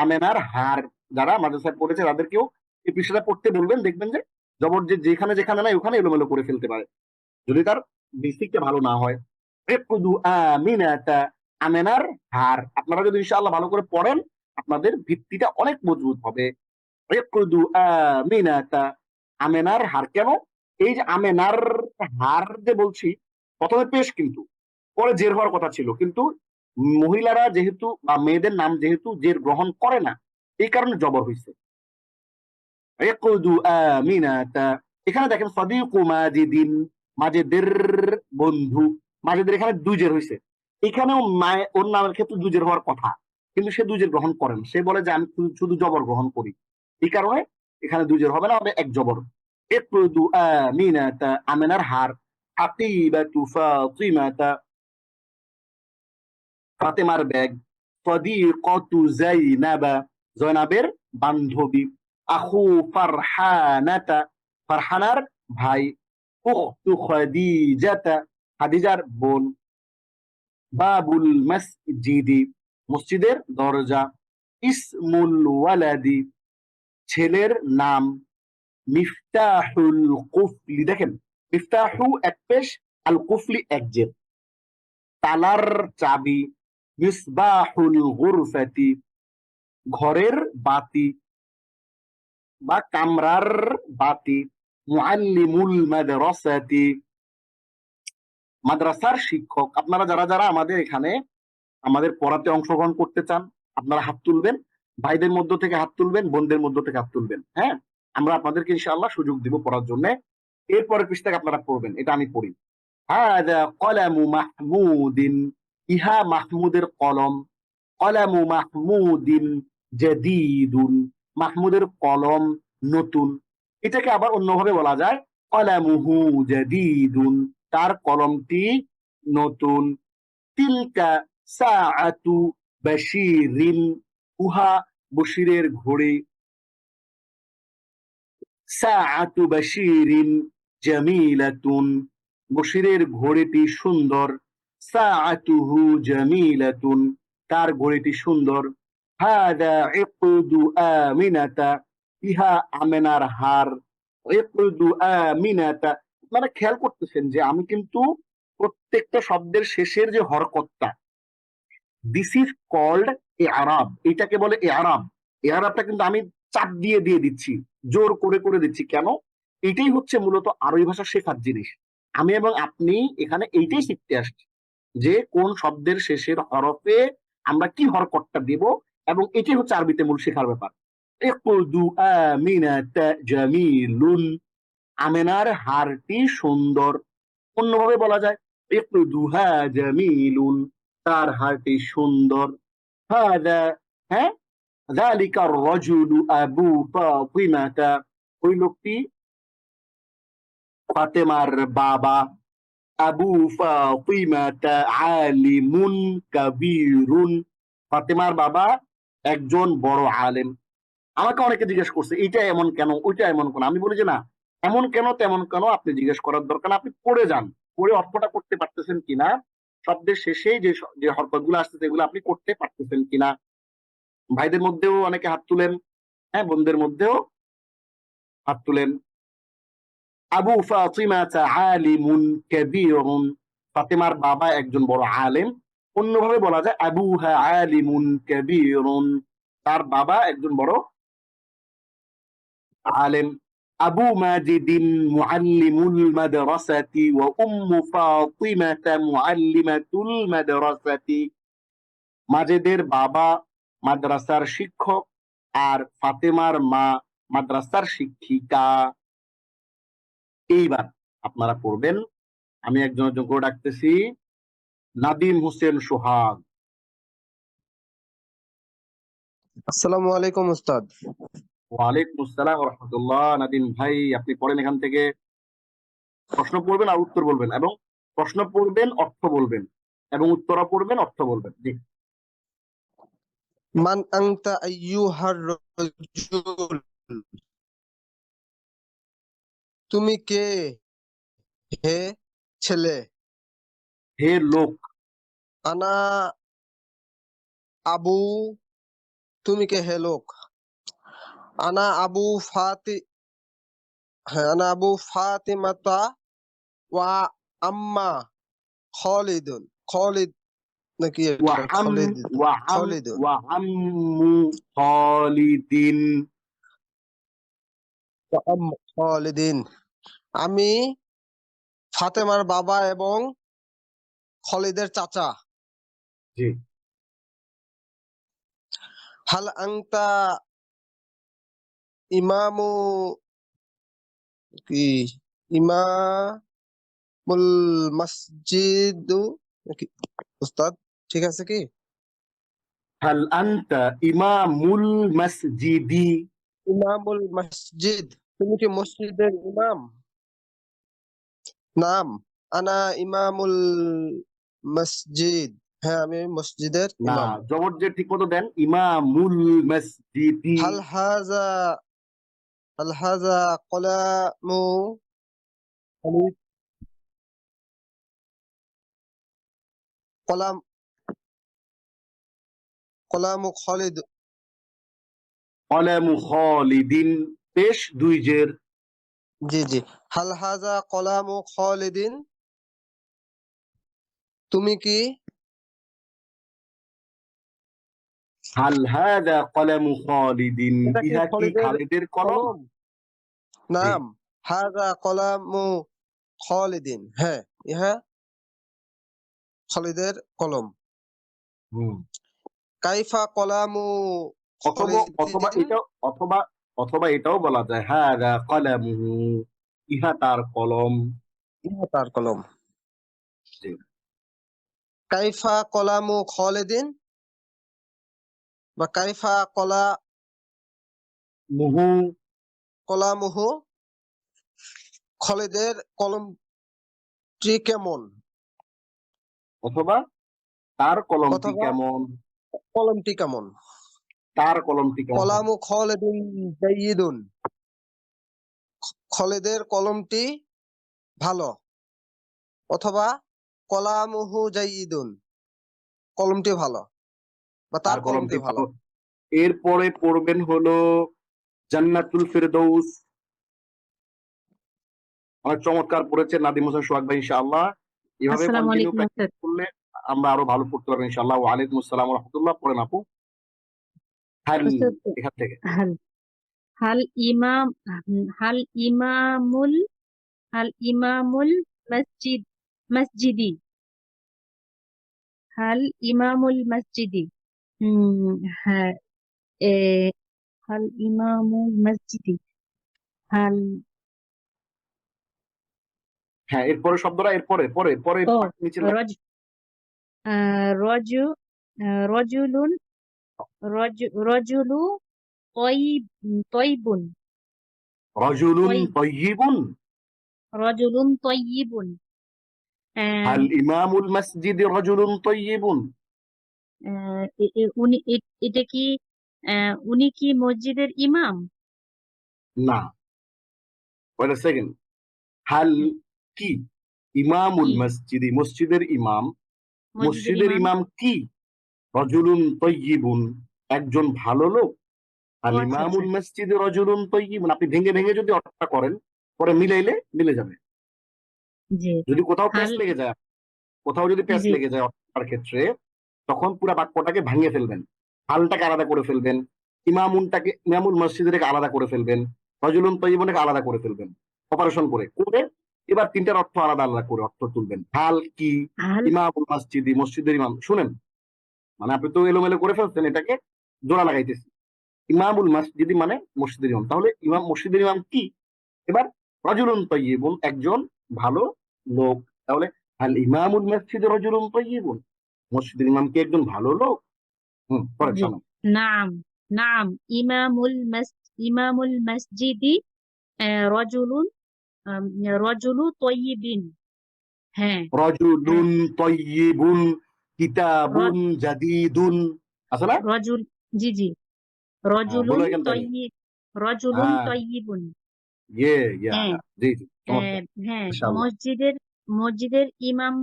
Speaker 2: আমেনার হার। যারা মাদ্রাসায় পড়েছে তাদেরকেও এই পৃষ্ঠাটা পড়তে বলবেন, দেখবেন যে যেখানে যেখানে নাই ওখানে এলোমেলো করে ফেলতে পারে, যদি তার বেসিকটা ভালো না হয়। ইকদু আমিনাতা, আমেনার হার। আপনারা যদি ইনশাআল্লাহ ভালো করে পড়েন, আপনাদের ভিত্তিটা অনেক মজবুত হবে। ইকদু আমিনাতা, আমেনার হার। কেন এই যে আমেনার হার যে বলছি, প্রথমে পেশ কিন্তু, পরে জের হওয়ার কথা ছিল, কিন্তু মহিলারা যেহেতু বা মেয়েদের নাম যেহেতু জের গ্রহণ করে না, এই কারণে জবর হয়েছে। ইকদু আমিনাতা, এখানে দেখেন সদীকু মাজিদিন, মাজেদের বন্ধু। মাজেদের এখানে দুজের হয়েছে, এখানেও ওর নামের ক্ষেত্রে দুজের হওয়ার কথা, কিন্তু সে দুজের গ্রহণ করেন, সে বলে যে আমি শুধু জবর গ্রহণ করি, এই কারণে এখানে দুজের হবে না, হবে এক জবর। ইকদু আমিনাতা, আমিনার হার। হাকিবাতু ফাতিমাতা, ফাতেমার ব্যাগ। সদীকতু যায়নাবা, জয়নাবের বান্ধবী। আখু ফারহানাতা, ফারহানার ভাই। উখতু খাদিজাতা, খাদিজার বোন। বাবুল মসজিদি, মসজিদের দরজা। ইসমুল ওয়ালাদি, ছেলের নাম। মিফতাহুল কুফলি, দেখেন মিফতাহু এক পেশ, আল কুফলি এক জের। তালার চাবি, মিসবাহুল গুরফাতি ঘরের বাতি বা কামরার বাতি, মুআল্লিমুল মাদ্রাসাতি মাদ্রাসার শিক্ষক। আপনারা যারা যারা আমাদের এখানে আমাদের পড়াতে অংশগ্রহণ করতে চান, আপনারা হাত তুলবেন, ভাইদের মধ্য থেকে হাত তুলবেন, বোনদের মধ্য থেকে হাত তুলবেন। হ্যাঁ, আমরা আপনাদেরকে ইনশাআল্লাহ সুযোগ দিব পড়ার জন্য। এরপরের পৃষ্ঠাকে আপনারা পড়বেন, এটা আমি পড়ি। হাদা কলামু মাহমুদিন, ইহা মাহমুদের কলম। কলামু মাহমুদিন জাদীদুন, মাহমুদের কলম নতুন। এটাকে আবার অন্যভাবে বলা যায় কলামুহু জাদীদুন, তার কলমটি নতুন। তিলকা সাআতু বাশিরিন, উহা বশিরের ঘড়ি। সাআতু বাশিরিন জামিলাতুন, বশিরের ঘড়িটি সুন্দর। সাআতুহু জামিলাতুন, তার ঘড়িটি সুন্দর। হাদা ইকদু আমিনাতা, ইহা আমেনার হার। ইকদু আমিনাতা, আপনারা খেয়াল করতেছেন যে আমি কিন্তু প্রত্যেকটা শব্দের শেষের যে হরকতটা, দিস ইজ কল্ড ইআরাব, এটাকে বলে ইআরাব। ইআরাবটা কিন্তু আমি চাপ দিয়ে দিয়ে দিচ্ছি, জোর করে করে দিচ্ছি। কেন? এটাই হচ্ছে মূলত আরবি ভাষা শেখার জিনিস। আমি এবং আপনি এখানে এইটাই শিখতে আসছি যে কোন শব্দের শেষের হরফে আমরা কি হরকতটা দেব, এবং এটাই হচ্ছে আরবিতে মূল শেখার ব্যাপার। ইকদু আমিনাতা জামিলুন, আমেনার হারটি সুন্দর। অন্যভাবে বলা যায় ইকদুহা জামিলুন, তার হারটি সুন্দর। হাদা, হ্যাঁ, যালিকার রাজুলু আবু ফাতিমাতা, ওই লোকটি ফাতেমার বাবা। আবু ফাতিমাতা আলিমুন কাবীরুন, ফাতেমার বাবা একজন বড় আলেম। আমাকে অনেকে জিজ্ঞেস করছে এটা এমন কেন, ওইটা এমন কেন। আমি বলি যে না, এমন কেন তেমন কেন আপনি জিজ্ঞেস করার দরকার না, আপনি পড়ে যান, পড়ে অর্থটা করতে পারতেছেন কিনা, শব্দের শেষে যে যে হরকতগুলো আসছে সেগুলো আপনি করতে পারতেছেন কিনা। ভাইদের মধ্যেও অনেকে হাত তুলেন, হ্যাঁ, বোনদের মধ্যেও হাত তুলেন। আবু ফাতিমাতা আলিমুন কাবীরুন, ফাতেমার বাবা একজন বড় আলেম। অন্যভাবে বলা যায় আবুহা আলিমুন কাবীরুন, তার বাবা একজন বড় আলেম। আবু মাজিদিন মুআল্লিমুল মাদ্রাসাতি ওয়া উম্মু ফাতিমাতা মুআল্লিমাতুল মাদ্রাসাতি, মাজেদের বাবা মাদ্রাসার শিক্ষক আর ফাতেমার মা মাদ্রাসার শিক্ষিকা। এইবার আপনারা পড়বেন, আমি একজন একজন করে ডাকতেছি। নাদিম হোসেন সোহাগ।
Speaker 3: আসসালামু আলাইকুম উস্তাদ।
Speaker 2: ওয়ালাইকুম আসসালাম ওয়া রাহমাতুল্লাহ। নাদিম ভাই, আপনি পড়েন এখান থেকে। প্রশ্ন পড়বেন আর উত্তর বলবেন, এবং প্রশ্ন পড়বেন অর্থ বলবেন, এবং উত্তরও পড়বেন অর্থ বলবেন। জি।
Speaker 3: মান আনতা আইয়ুহার রাজুল, তুমি কে হে ছেলে।
Speaker 2: হে লোক।
Speaker 3: আনা আবু, তুমি কে হে লোক। আনা আবু ফাতি, হ্যাঁ, আনা আবু ফাতিমাতা ওয়া আম্মা খালিদুন, খালিদ নাকি
Speaker 2: ওয়া
Speaker 3: এটা
Speaker 2: আম
Speaker 3: খালিদ,
Speaker 2: ওয়া আম
Speaker 3: খালিদুন।
Speaker 2: ওয়া আম্মু খালিদিন।
Speaker 3: ওয়া আম্মু খালিদিন, আমি ফাতেমার বাবা এবং খালিদের চাচা।
Speaker 2: জি।
Speaker 3: হাল আংতা ইমামু, কি ইমামুল মসজিদ নাকি উস্তাদ, ঠিক আছে কি?
Speaker 2: হাল আনতা ইমামুল মসজিদি।
Speaker 3: ইমামুল মসজিদ, তুমি কি মসজিদের ইমাম? নাম, আনা ইমামুল মসজিদ, হ্যাঁ আমি মসজিদের
Speaker 2: না,
Speaker 3: ইমাম।
Speaker 2: জবর যে ঠিক মতো দেন, ইমামুল মসজিদি।
Speaker 3: হাল হাজা, হাল হাজা কলামু খালিদ, কলাম, কলামু খালিদ।
Speaker 2: কলামু খালিদিন, পেশ দুই জের।
Speaker 3: জি জি। হাল হাজা কলামু খালিদিন, তুমি কি
Speaker 2: হাল হাযা কলামু খালিদিন,
Speaker 3: এটা কি
Speaker 2: ইহা কি
Speaker 3: খালিদের
Speaker 2: খালিদের কলম?
Speaker 3: কলম?
Speaker 2: জি।
Speaker 3: নাম, হাজা কলামু খালিদিন, হ্যাঁ, ইহা খালিদের কলম।
Speaker 2: হুম।
Speaker 3: কাইফা কলামু
Speaker 2: অথবা অথবা
Speaker 3: খালিদিন,
Speaker 2: এটাও অথবা অথবা এটাও বলা যায় হাযা কলামুহু, ইহা তার কলম।
Speaker 3: ইহা তার কলম।
Speaker 2: জি।
Speaker 3: কাইফা কলামু খালিদিন বা কাইফা
Speaker 2: মুহু,
Speaker 3: কলামুহু, খালিদের কলমটি কেমন,
Speaker 2: অথবা তার কলমটি
Speaker 3: অথবা
Speaker 2: কেমন,
Speaker 3: কলমটি কেমন।
Speaker 2: তার কলমটি কেমন হবে।
Speaker 3: কলামু খালিদিন জাইয়িদুন, খালিদের কলমটি ভালো, অথবা কলামুহু জাইয়িদুন, কলমটি ভালো বা
Speaker 2: তার
Speaker 3: তার
Speaker 2: কলমটি
Speaker 3: কলমটি ভালো।
Speaker 2: ভালো। এরপরে পড়বেন হলো জান্নাতুল ফেরদৌস। অনেক চমৎকার পড়েছেন নাদিম হোসেন সোহাগ ভাই, ইনশাআল্লাহ এভাবে
Speaker 4: আসসালামু
Speaker 2: কন্টিনিউ
Speaker 4: আলাইকুম
Speaker 2: প্র্যাকটিস
Speaker 4: স্যার।
Speaker 2: করলে আমরা আরো ভালো পড়তে পারবো ইনশাআল্লাহ। ওয়া আলাইকুম আসসালাম ওয়া রাহমাতুল্লাহ। পড়েন আপু। হাল,
Speaker 4: স্যার,
Speaker 2: এখান থেকে।
Speaker 4: হাল হাল ইমাম হাল ইমামুল হাল ইমামুল মসজিদ মসজিদি হাল ইমামুল মসজিদি হ্যাঁ এ হাল ইমামুল মসজিদি হাল
Speaker 2: হ্যাঁ, এরপরে শব্দটা এরপরে পরে পরে
Speaker 4: ও
Speaker 2: নিচে লেখা।
Speaker 4: রজ রজু রজুলুন রজুলু তয়িব তয়িবুন
Speaker 2: রাজুলুন
Speaker 4: তয়িব
Speaker 2: তাইয়িবুন।
Speaker 4: রজুলুন তয়িবুন
Speaker 2: হাল ইমামুল মসজিদে রাজুলুন তাইয়িবুন।
Speaker 4: এটা কি উনি কি মসজিদের ইমাম?
Speaker 2: না, ওয়েট আ সেকেন্ড। হাল কি ইমামুল
Speaker 4: কি
Speaker 2: মসজিদি, মসজিদের ইমাম,
Speaker 4: মসজিদের
Speaker 2: মসজিদের
Speaker 4: ইমাম?
Speaker 2: ইমাম কি রাজুলুন তাইয়িবুন, একজন ভালো লোক।
Speaker 4: ও
Speaker 2: আল
Speaker 4: আচ্ছা আচ্ছা,
Speaker 2: ইমামুল মসজিদে রাজুলুন তাইয়িবুন, আপনি ভেঙে ভেঙে যদি অর্থটা করেন পরে মিলাইলে মিলে যাবে।
Speaker 4: জি
Speaker 2: যদি কোথাও
Speaker 4: হাল
Speaker 2: প্যাচ লেগে যায়, কোথাও যদি প্যাচ
Speaker 4: জি
Speaker 2: লেগে যায় অর্থটার ক্ষেত্রে, তখন পুরো বাক্যটাকে ভাঙিয়ে ফেলবেন, হালটাকে আলাদা করে ফেলবেন, ইমামুল মসজিদটাকে আলাদা করে ফেলবেন, রাজুলুন তাইয়িবুনকে আলাদা করে ফেলবেন, অপারেশন করে করে এবার তিনটার অর্থ আলাদা আলাদা করে অর্থ তুলবেন। হাল কি
Speaker 4: হাল
Speaker 2: ইমামুল মসজিদি, মসজিদের ইমাম। শুনেন, মানে আপনি তো এলোমেলো করে ফেলছেন, এটাকে জোড়া লাগাইতেছি। ইমামুল মসজিদি মানে মসজিদের ইমাম, তাহলে ইমাম মসজিদের ইমাম কি? এবার রাজুলুন তাইয়িবুন, একজন ভালো লোক। তাহলে আল ইমামুল মসজিদে রাজুলুন তাইয়িবুন, মসজিদের ইমাম কি একজন ভালো লোক? পরে
Speaker 4: জি
Speaker 2: শোনো।
Speaker 4: নাম নাম ইমামুল মসজিদি রজুলুন আম, রজুলু তয়্যিবিন, হ্যাঁ হ্যাঁ
Speaker 2: রাজুলুন তাইয়িবুন কিতাবুন
Speaker 4: র-
Speaker 2: জাদিদুন, আছে না?
Speaker 4: রজুল জি জি
Speaker 2: হ্যাঁ, বলো
Speaker 4: রজুলুন
Speaker 2: এখান থেকে।
Speaker 4: রজুলুন
Speaker 2: হ্যাঁ,
Speaker 4: তয়্যিবুন, হ্যাঁ
Speaker 2: জি জি, চমৎকার,
Speaker 4: হ্যাঁ
Speaker 2: মাশাআল্লাহ।
Speaker 4: মসজিদের ইমাম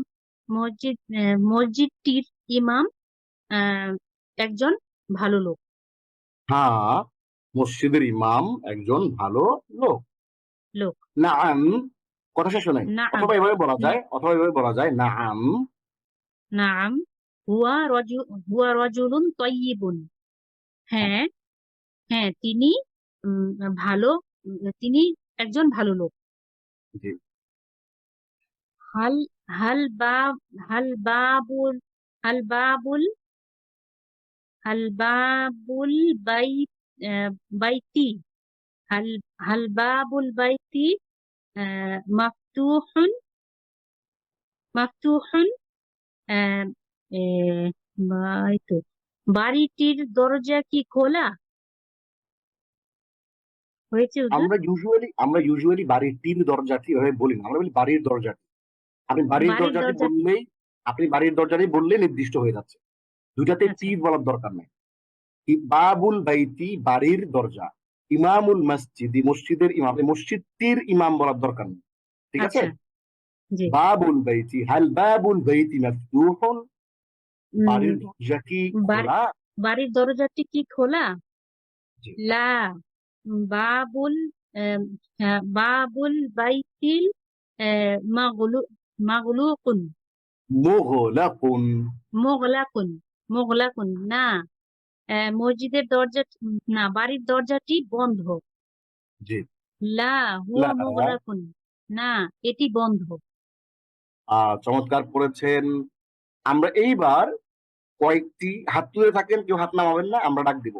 Speaker 4: মসজিদটির ইমাম আহ, একজন ভালো লোক
Speaker 2: হ্যাঁ, মসজিদের ইমাম একজন ভালো লোক।
Speaker 4: লোক
Speaker 2: নাআম, কথা শেষ হয় নাই।
Speaker 4: নাম
Speaker 2: অথবা এভাবে বলা যায়, অথবা এভাবে বলা যায় নাআম।
Speaker 4: নাম হুয়া রজুলুন তয়্যিবুন, হ্যাঁ হ্যাঁ তিনি উম, ভালো তিনি একজন ভালো লোক।
Speaker 2: জি।
Speaker 4: হাল হাল বা হাল বাবুল হাল বাবুল হাল বাবুল বাইত বাইতি হাল হাল বাবুল বাইতি মাফতুহুন মাফতুহুন আহ, এ, এই তো বাড়িটির দরজা কি খোলা হয়েছে হুজুর?
Speaker 2: আমরা ইউজুয়ালি বাড়িটির দরজাটি এভাবে বলি না, আমরা বলি বাড়ির দরজাটি। আপনি বাড়ির
Speaker 4: বাড়ির
Speaker 2: দরজাটি
Speaker 4: দরজা
Speaker 2: বললেই, আপনি বাড়ির দরজাটি বললেই নির্দিষ্ট হয়ে যাচ্ছে। দুইটাতে
Speaker 4: আচ্ছা
Speaker 2: টির বলার দরকার নাই। বাবুল বাইতি বাড়ির দরজা, ইমামুল মসজিদি মসজিদের ইমাম, আপনি মসজিদটির ইমাম বলার দরকার নেই। ঠিক আছে?
Speaker 4: আচ্ছা জি
Speaker 2: বাবুল বাইতি, হাল বাবুল বাইতি মাফতুহুন,
Speaker 4: উম,
Speaker 2: বাড়ির দরজা কি
Speaker 4: বাড়ি-
Speaker 2: খোলা?
Speaker 4: বাড়ির দরজাটি কি খোলা?
Speaker 2: জি।
Speaker 4: লা বাবুল আহ, বাবুল বাইতিল মাগলুকুন
Speaker 2: মুগলাকুন।
Speaker 4: মোগলাকুন মোগলাকুন না, মসজিদের দরজা, না, বাড়ির দরজাটি বন্ধ।
Speaker 2: জি।
Speaker 4: লা হুয়া
Speaker 2: লা।
Speaker 4: মোগলাকুন, না, এটি বন্ধ।
Speaker 2: চমৎকার করেছেন। আমরা এইবার কয়েকটি, হাত তুলে থাকেন, কেউ হাত নামাবেন না, আমরা ডাক দিব।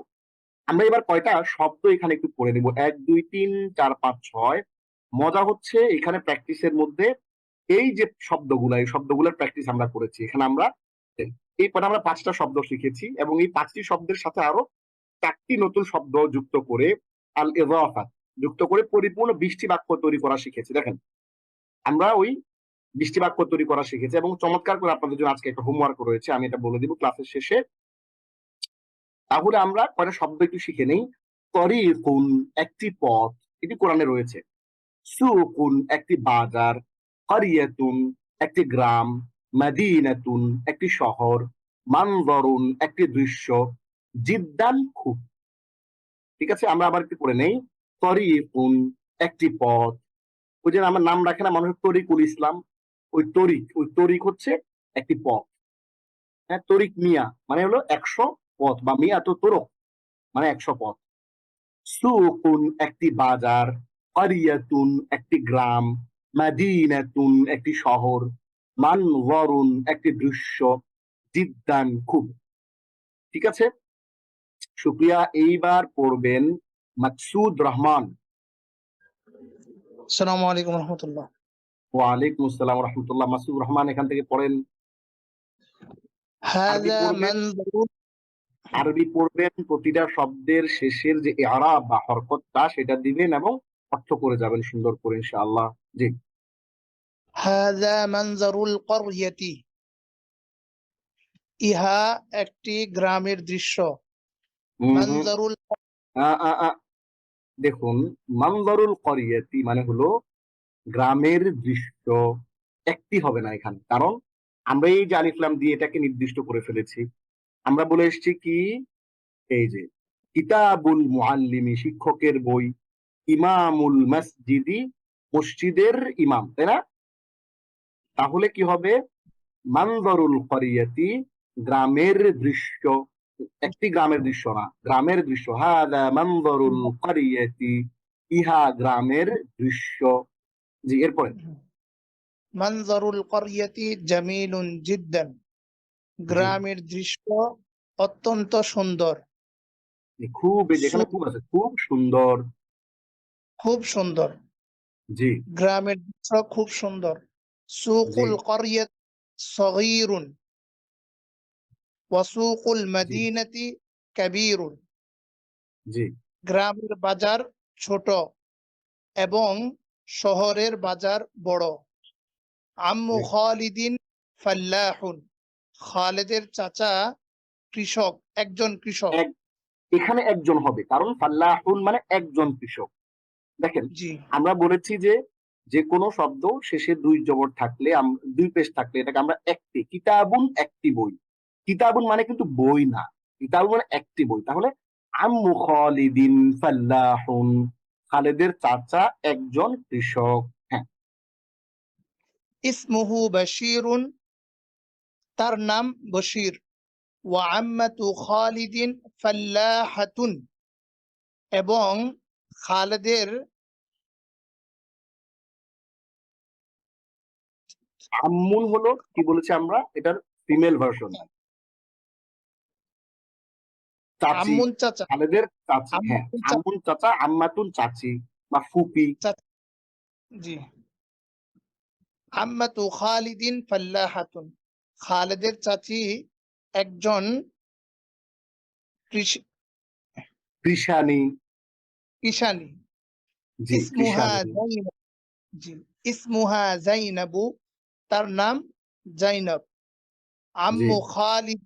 Speaker 2: আমরা এবার কয়টা শব্দ এখানে একটু পড়ে নিব, 1 2 3 4 5 6। মজা হচ্ছে এখানে প্র্যাকটিসের মধ্যে এই যে শব্দগুলা, এই শব্দগুলোর প্র্যাকটিস আমরা করেছি এখানে। আমরা এই পরে আমরা 5টা শব্দ শিখেছি এবং এই 5টি শব্দের সাথে আরো 4টি নতুন শব্দ যুক্ত করে, আল ইজাফা যুক্ত করে পরিপূর্ণ 20টি বাক্য তৈরি করা শিখেছি। দেখেন, আমরা ওই 20টি বাক্য তৈরি করা শিখেছি এবং চমৎকার করে আপনাদের জন্য আজকে একটা হোমওয়ার্ক রয়েছে, আমি এটা বলে দিব ক্লাসের শেষে। তাহলে আমরা কয়টা শব্দ একটু শিখে নেই। তরিকুন একটি পথ, এটি কোরআনে রয়েছে। সুকুন একটি বাজার, কারিয়াতুন একটি গ্রাম, মাদিনাতুন একটি শহর, মানজরুন একটি দৃশ্য, জিদ্দান খুব। ঠিক আছে, আমরা আবার একটু পড়ে নেই। তরিকুন একটি পথ, ওই যে আমার নাম রাখে না মানুষ তরিকুল ইসলাম, ওই তরিক হচ্ছে একটি পথ। হ্যাঁ, তরিক মিয়া মানে হলো 100 পথ, বা মিয়া তো তরক মানে 100 পথ। সুকুন একটি বাজার, কারিয়াতুন একটি গ্রাম, মাদিনাতুন একটি শহর, মানজরুন একটি দৃশ্য, জিদ্দান খুব। ঠিক আছে, শুক্রিয়া। এইবার পড়বেন মাকসুদ রহমান।
Speaker 3: আসসালামু আলাইকুম রহমতুল্লাহ।
Speaker 2: ওয়ালাইকুম আসসালাম রহমতুল্লাহ। মাসুদ রহমান এখান থেকে পড়েন। আরবি
Speaker 3: হাযা
Speaker 2: পড়বেন,
Speaker 3: মানজারুন।
Speaker 2: আরবি পড়বেন, প্রতিটা শব্দের শেষের যে ইআরাব বা হরকতটা সেটা দিবেন এবং অর্থ করে যাবেন সুন্দর করে ইনশাআল্লাহ। জি।
Speaker 3: হাযা মানজারুল ক্বরইয়াতি। ইহা একটি গ্রামের দৃশ্য।
Speaker 2: হুম হুম।
Speaker 3: মানজারুল
Speaker 2: আ, আ, আ, দেখুন, মানজারুল করিয়াতি মানে হলো গ্রামের দৃশ্য। একটি হবে না এখানে, কারণ আমরা এই যে আলিফ লাম দিয়ে এটাকে নির্দিষ্ট করে ফেলেছি। আমরা বলে এসেছি কি, এই যে কিতাবুল মুআল্লিমি শিক্ষকের বই, ইমামুল মসজিদি মসজিদের ইমাম, তাই না? তাহলে কি হবে, মানজারুল করিয়াতি গ্রামের দৃশ্য, একটি গ্রামের দৃশ্য না, গ্রামের দৃশ্য। হাদা মানজারুল করিয়াতি, ইহা গ্রামের দৃশ্য। জি, এরপরে
Speaker 3: মানজারুল ক্বরইয়াতি জামিলুন জিদ্দান।
Speaker 2: জি,
Speaker 3: গ্রামের দৃশ্য অত্যন্ত সুন্দর।
Speaker 2: খুব, এই যে এখানে খুব আছে, খুব সুন্দর।
Speaker 3: খুব সুন্দর।
Speaker 2: জি
Speaker 3: গ্রামের দৃশ্য খুব সুন্দর।
Speaker 2: জি
Speaker 3: সুকুল ক্বরইয়াত সগীরুন ওয়া সুকুল
Speaker 2: জি
Speaker 3: মাদিনাতি কাবীরুন।
Speaker 2: জি
Speaker 3: গ্রামের বাজার ছোট এবং শহরের বাজার বড়। আম্মু
Speaker 2: জি।
Speaker 3: খালিদিন ফাল্লাহুন। খালেদের চাচা কৃষক, একজন কৃষক।
Speaker 2: এক, এখানে একজন হবে, কারণ ফাল্লাহুন মানে একজন কৃষক। দেখেন,
Speaker 3: জি
Speaker 2: আমরা বলেছি যে যে কোনো শব্দ শেষে 2 জবর থাকলে, 2 পেশ থাকলে এটাকে আমরা একটি, কিতাবুন একটি বই। কিতাবুন মানে কিন্তু বই না, কিতাবুন মানে একটি বই। তাহলে আম্মু খালিদিন ফাল্লাহুন, খালেদের চাচা একজন কৃষক। হ্যাঁ।
Speaker 3: ইসমুহু বাশীরুন। তার নাম বশীর। ওয়া আম্মাতু খালিদিন ফাল্লাহাতুন। এবং খালেদের
Speaker 2: আম্মুন হলো কি বলেছি আমরা, এটার ফিমেল ভার্সন, চাচি।
Speaker 3: আম্মুন চাচা।
Speaker 2: খালেদের চাচি, হ্যাঁ,
Speaker 3: আম্মুন চাচা।
Speaker 2: আম্মুন চাচা, আম্মাতুন চাচি বা ফুপি।
Speaker 3: জি। আম্মাতু খালিদিন ফাল্লাহাতুন। খালেদের চাচি একজন কৃষি
Speaker 2: কৃষানি।
Speaker 3: কিষানি।
Speaker 2: জি,
Speaker 3: ইসমুহা
Speaker 2: কৃষানি।
Speaker 3: জাইনাব। জি। ইসমুহা জাইনাবু। তার নাম জাইনব।
Speaker 2: জি,
Speaker 3: আম্মু খালিদ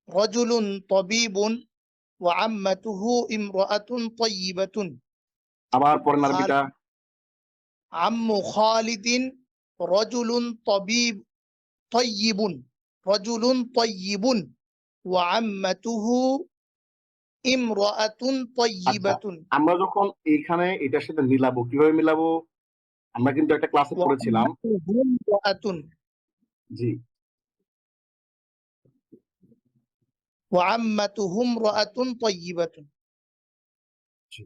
Speaker 3: রজুলুন তবিবুন ওয়া আম্মাতুহু ইমরাআতুন তাইয়িবাতুন।
Speaker 2: আবার পরেন
Speaker 3: খাল
Speaker 2: আরবিটা।
Speaker 3: আম্মু খালিদিন রজুলুন তবিব তাইয়িবুন। রজুলুন তাইয়িবুন ওয়া আম্মাতুহু ইমরাআতুন
Speaker 2: আচ্ছা,
Speaker 3: তাইয়িবাতুন।
Speaker 2: আমরা যখন এখানে এটার সাথে মিলাবো, কিভাবে মিলাবো? আমরা কিন্তু একটা ক্লাসে
Speaker 3: ওয়া
Speaker 2: পড়েছিলাম।
Speaker 3: আম্মাতুহু ইমরাআতুন।
Speaker 2: জি,
Speaker 3: ওয়া আম্মাতুহু ইমরাআতুন তাইয়িবাতুন।
Speaker 2: জি।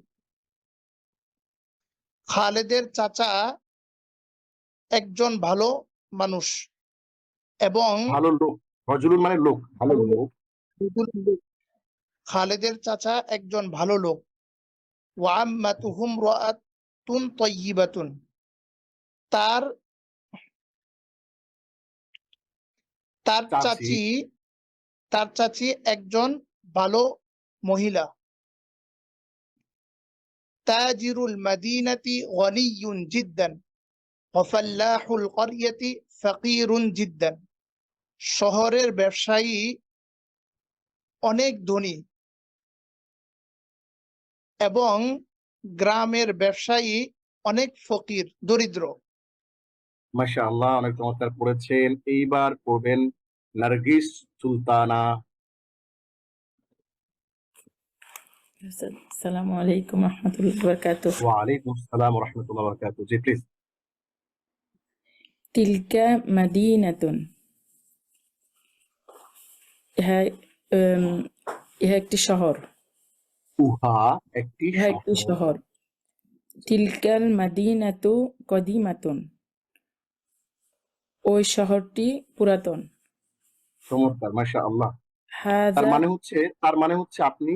Speaker 3: খালেদের চাচা একজন ভালো মানুষ এবং
Speaker 2: ভালো লোক, রজুলুন মানে লোক, ভালো
Speaker 3: ভালো
Speaker 2: লোক।
Speaker 3: লোক। খালেদের চাচা একজন ভালো লোক। ওয়া আম্মাতুহু ইমরাআতুন তাইয়িবাতুন। তার তার
Speaker 2: চাচি,
Speaker 3: চাচি একজন ভালো মহিলা। তাজিরুল মাদিনাতি গনিয়্যুন জিদ্দান ওয়া ফাল্লাহুল ক্বরিয়াতি ফাকীরুন জিদ্দান। শহরের ব্যবসায়ী অনেক ধনী এবং গ্রামের ব্যবসায়ী অনেক ফকির, দরিদ্র।
Speaker 2: মাশাআল্লাহ, অনেক চমৎকার পড়েছেন। এইবার পড়বেন নার্গিস সুলতানা।
Speaker 5: আসসালামু আলাইকুম রহমতুল্লাহ বরকাতুহ।
Speaker 2: ওয়া আলাইকুম আসসালাম ওয়া রাহমাতুল্লাহি ওয়া বারাকাতুহু। জি, প্লিজ।
Speaker 5: তিলকা মাদিনাতুন। ইহা ইহা একটি শহর।
Speaker 2: উহা একটি
Speaker 5: ইহা একটি
Speaker 2: শহর।
Speaker 5: শহর। তিলকাল মাদিনাতু কদিমাতুন। ওই শহরটি পুরাতন।
Speaker 2: চমৎকার, মাশাআল্লাহ।
Speaker 5: হাযা
Speaker 2: তার মানে হচ্ছে আপনি